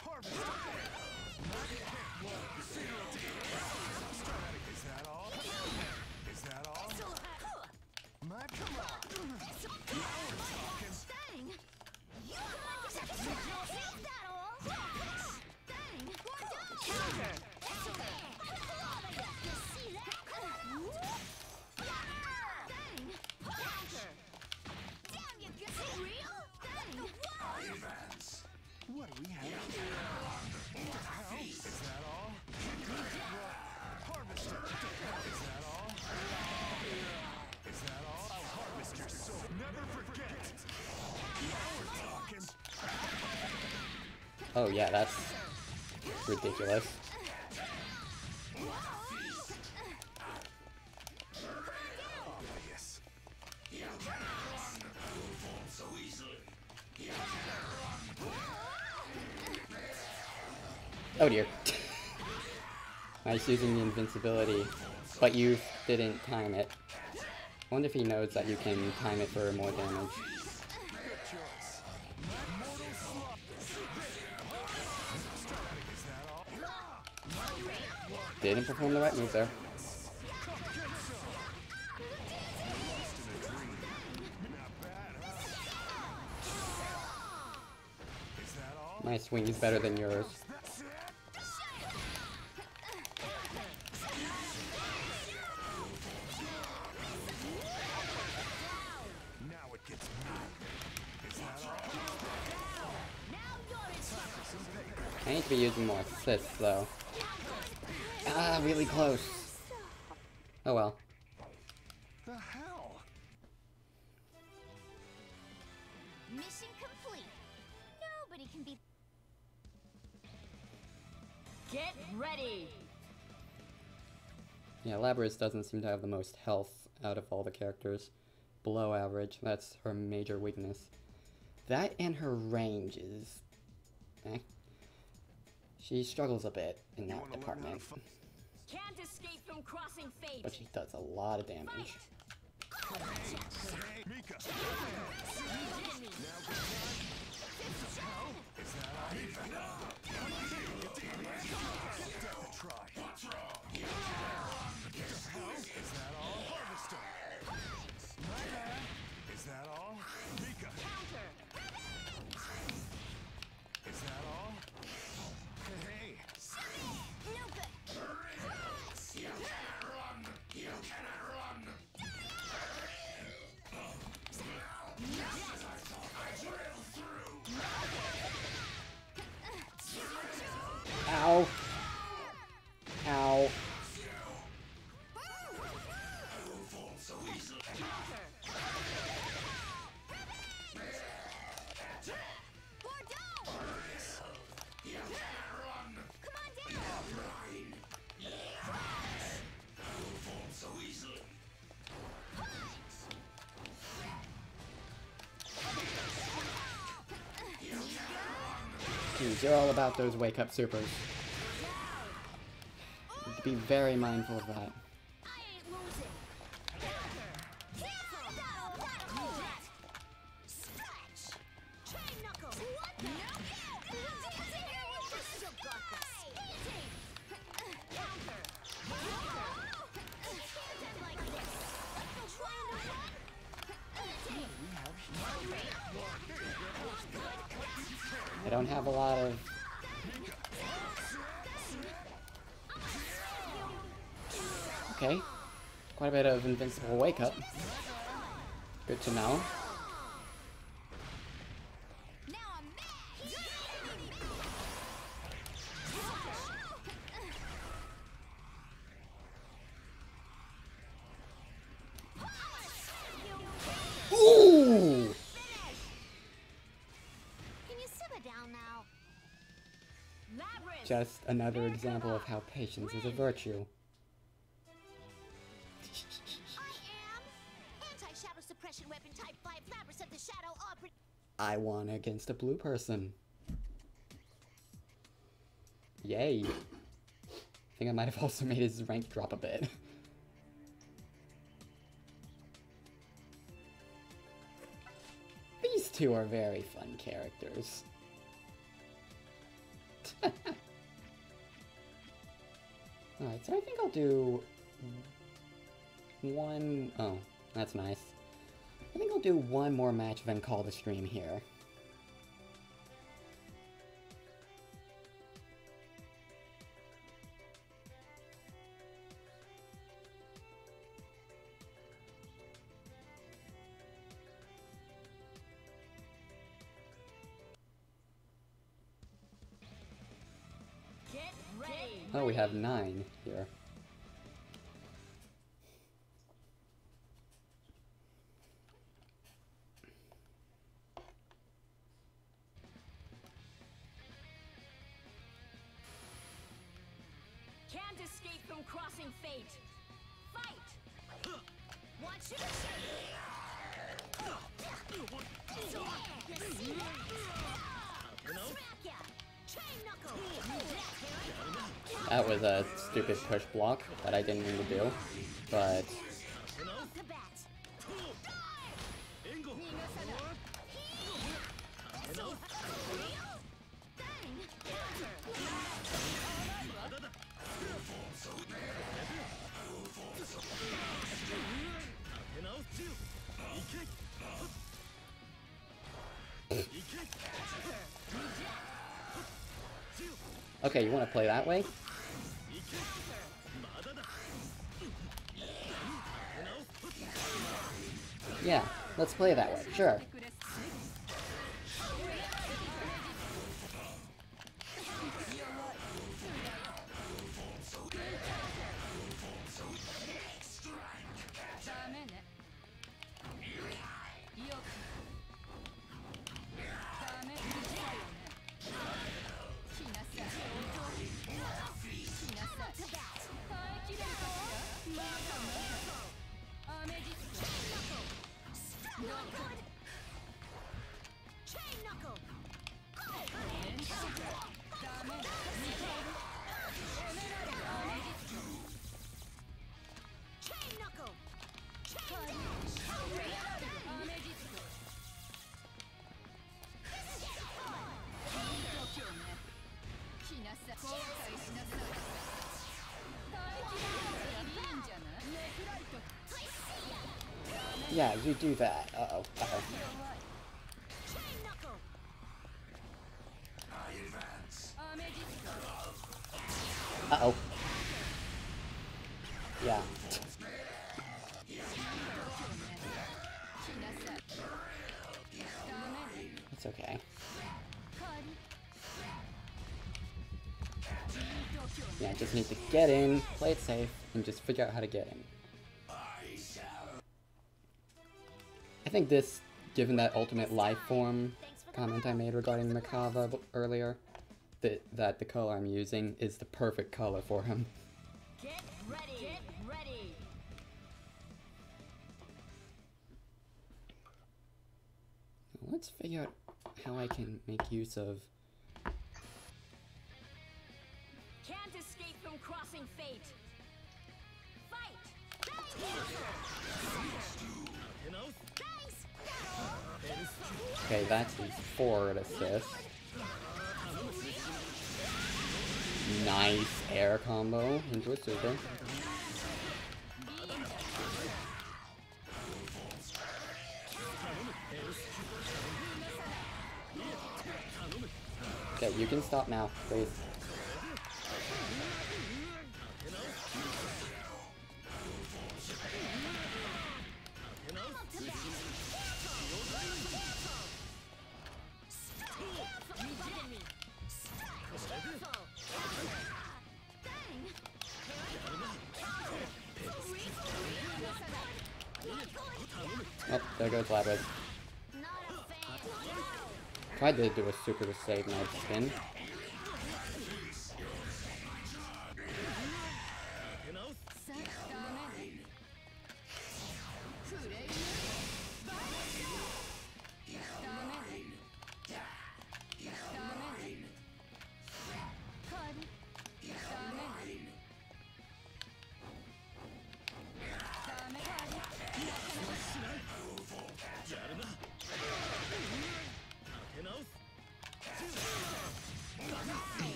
Speaker 3: Harvest. Is that all? Is that all? Merkava.
Speaker 2: Dang. You is that all? Dang. Counter. You see that? Dang. Counter. Damn, you get for real? Dang.
Speaker 3: Advance. What do we have here? Is that all? Harvester. Is that all? Is that all? I'll harvest your soul. Never forget. Now we're talking.
Speaker 1: Oh yeah, that's ridiculous.
Speaker 3: Obvious. You cannot run. You fall so easily. You cannot run.
Speaker 1: Oh dear. Nice using the invincibility, but you didn't time it. I wonder if he knows that you can time it for more damage. Didn't perform the right move there. My swing is better than yours.
Speaker 3: Now it gets me. Is that all?
Speaker 1: I need to be using more assists though. Ah, really close. Oh well.
Speaker 3: The hell?
Speaker 2: Mission complete. Nobody can be. Get ready.
Speaker 1: Yeah, Labrys doesn't seem to have the most health out of all the characters. Below average, that's her major weakness. That and her range is... She struggles a bit in that department.
Speaker 2: Can't escape from crossing fate.
Speaker 1: But she does a lot of damage.
Speaker 3: Hey, Mika. Is that all? Mika. Is that all? Hey.
Speaker 2: No good.
Speaker 3: You cannot run. You cannot run. Just as I thought, I drilled through.
Speaker 1: Ow! Ow.
Speaker 3: So easily. You cannot run.
Speaker 2: Come on down.
Speaker 3: So easily.
Speaker 1: Geez, you're all about those wake-up supers. Be very mindful of that.
Speaker 2: I ain't losing. Cancel. That'll do that. Stretch. Chain knuckle. What the? You still got this. Easy. Counter. Stand like this. Trying to run.
Speaker 1: I don't have a lot of... Okay. Quite a bit of invincible wake-up. Good to know.
Speaker 2: Now I'm mad.
Speaker 1: just another example of how patience is a virtue.
Speaker 2: I am anti-shadow suppression weapon type 5 Labrys of the Shadow Opera.
Speaker 1: I won against a blue person. Yay. I think I might have also made his rank drop a bit. These two are very fun characters. Alright, so I think I'll do one... Oh, that's nice. I think I'll do one more match, then call the stream here. Oh, we have 9 here.
Speaker 2: Can't escape from crossing fate. Fight! Want you to
Speaker 1: That was a stupid push block that I didn't mean to do, but... Okay, you want to play that way? Yeah, let's play that way, sure. Yeah, you do that. Uh-oh. Uh-oh. Uh-oh. Yeah. It's okay. Yeah, I just need to get in, play it safe, and just figure out how to get in. I think this, given that ultimate life form comment I made regarding Merkava earlier, that the color I'm using is the perfect color for him.
Speaker 2: Get ready. Get ready.
Speaker 1: Let's figure out how I can make use of...
Speaker 2: Can't escape from crossing fate. Fight.
Speaker 1: Okay, that's his forward assist. Nice air combo into a super. Okay, you can stop now, please. Oh, there goes Labrys. Tried to do a super to save my spin.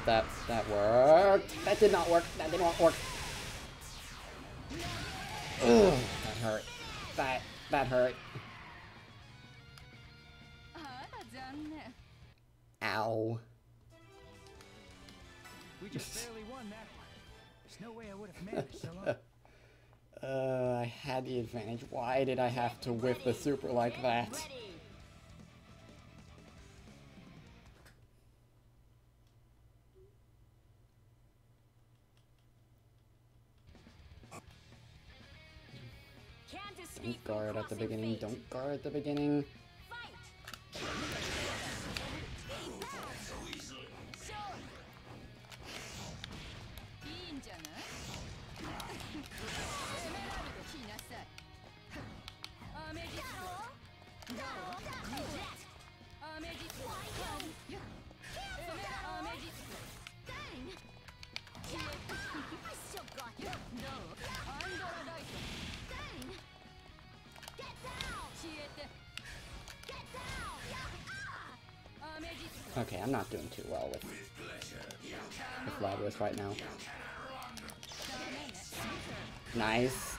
Speaker 1: that worked. That did not work. That did not work. Ugh, that hurt. That hurt. Ow.
Speaker 3: We just barely won that one. There's no way I would have managed so long.
Speaker 1: I had the advantage. Why did I have to whiff the super like that? Don't guard at the beginning. Don't guard at the beginning. Okay, I'm not doing too well with Labrys right now. Nice.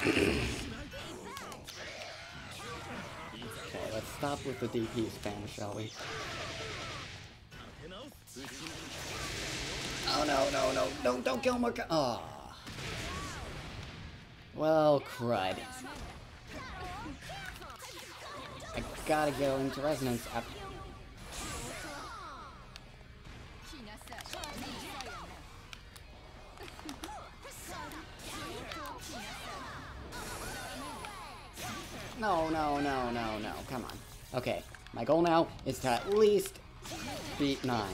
Speaker 1: Okay, let's stop with the DP spam, shall we? Oh no, don't kill Mika. Oh. Well, crud. I gotta go into resonance. No, come on. Okay, my goal now is to at least beat 9.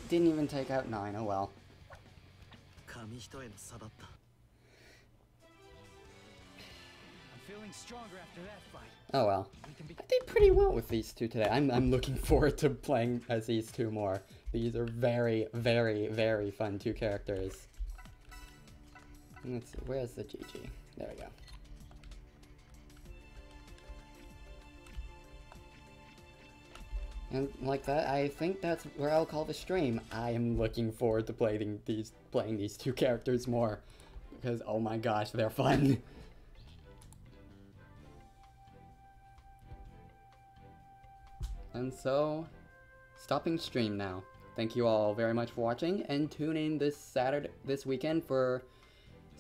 Speaker 1: Didn't even take out 9, oh well.
Speaker 3: I'm feeling stronger after that fight.
Speaker 1: Oh well. I did pretty well with these two today. I'm looking forward to playing as these two more. These are very, very, very fun 2 characters. Let's see, where's the GG? There we go. And like that, I think that's where I'll call the stream. I am looking forward to playing these 2 characters more. Because, oh my gosh, they're fun. And so, stopping stream now. Thank you all very much for watching, and tune in this weekend for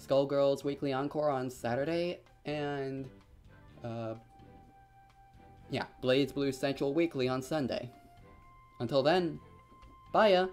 Speaker 1: Skullgirls Weekly Encore on Saturday, and yeah, BlazBlue Central Weekly on Sunday. Until then, bye ya!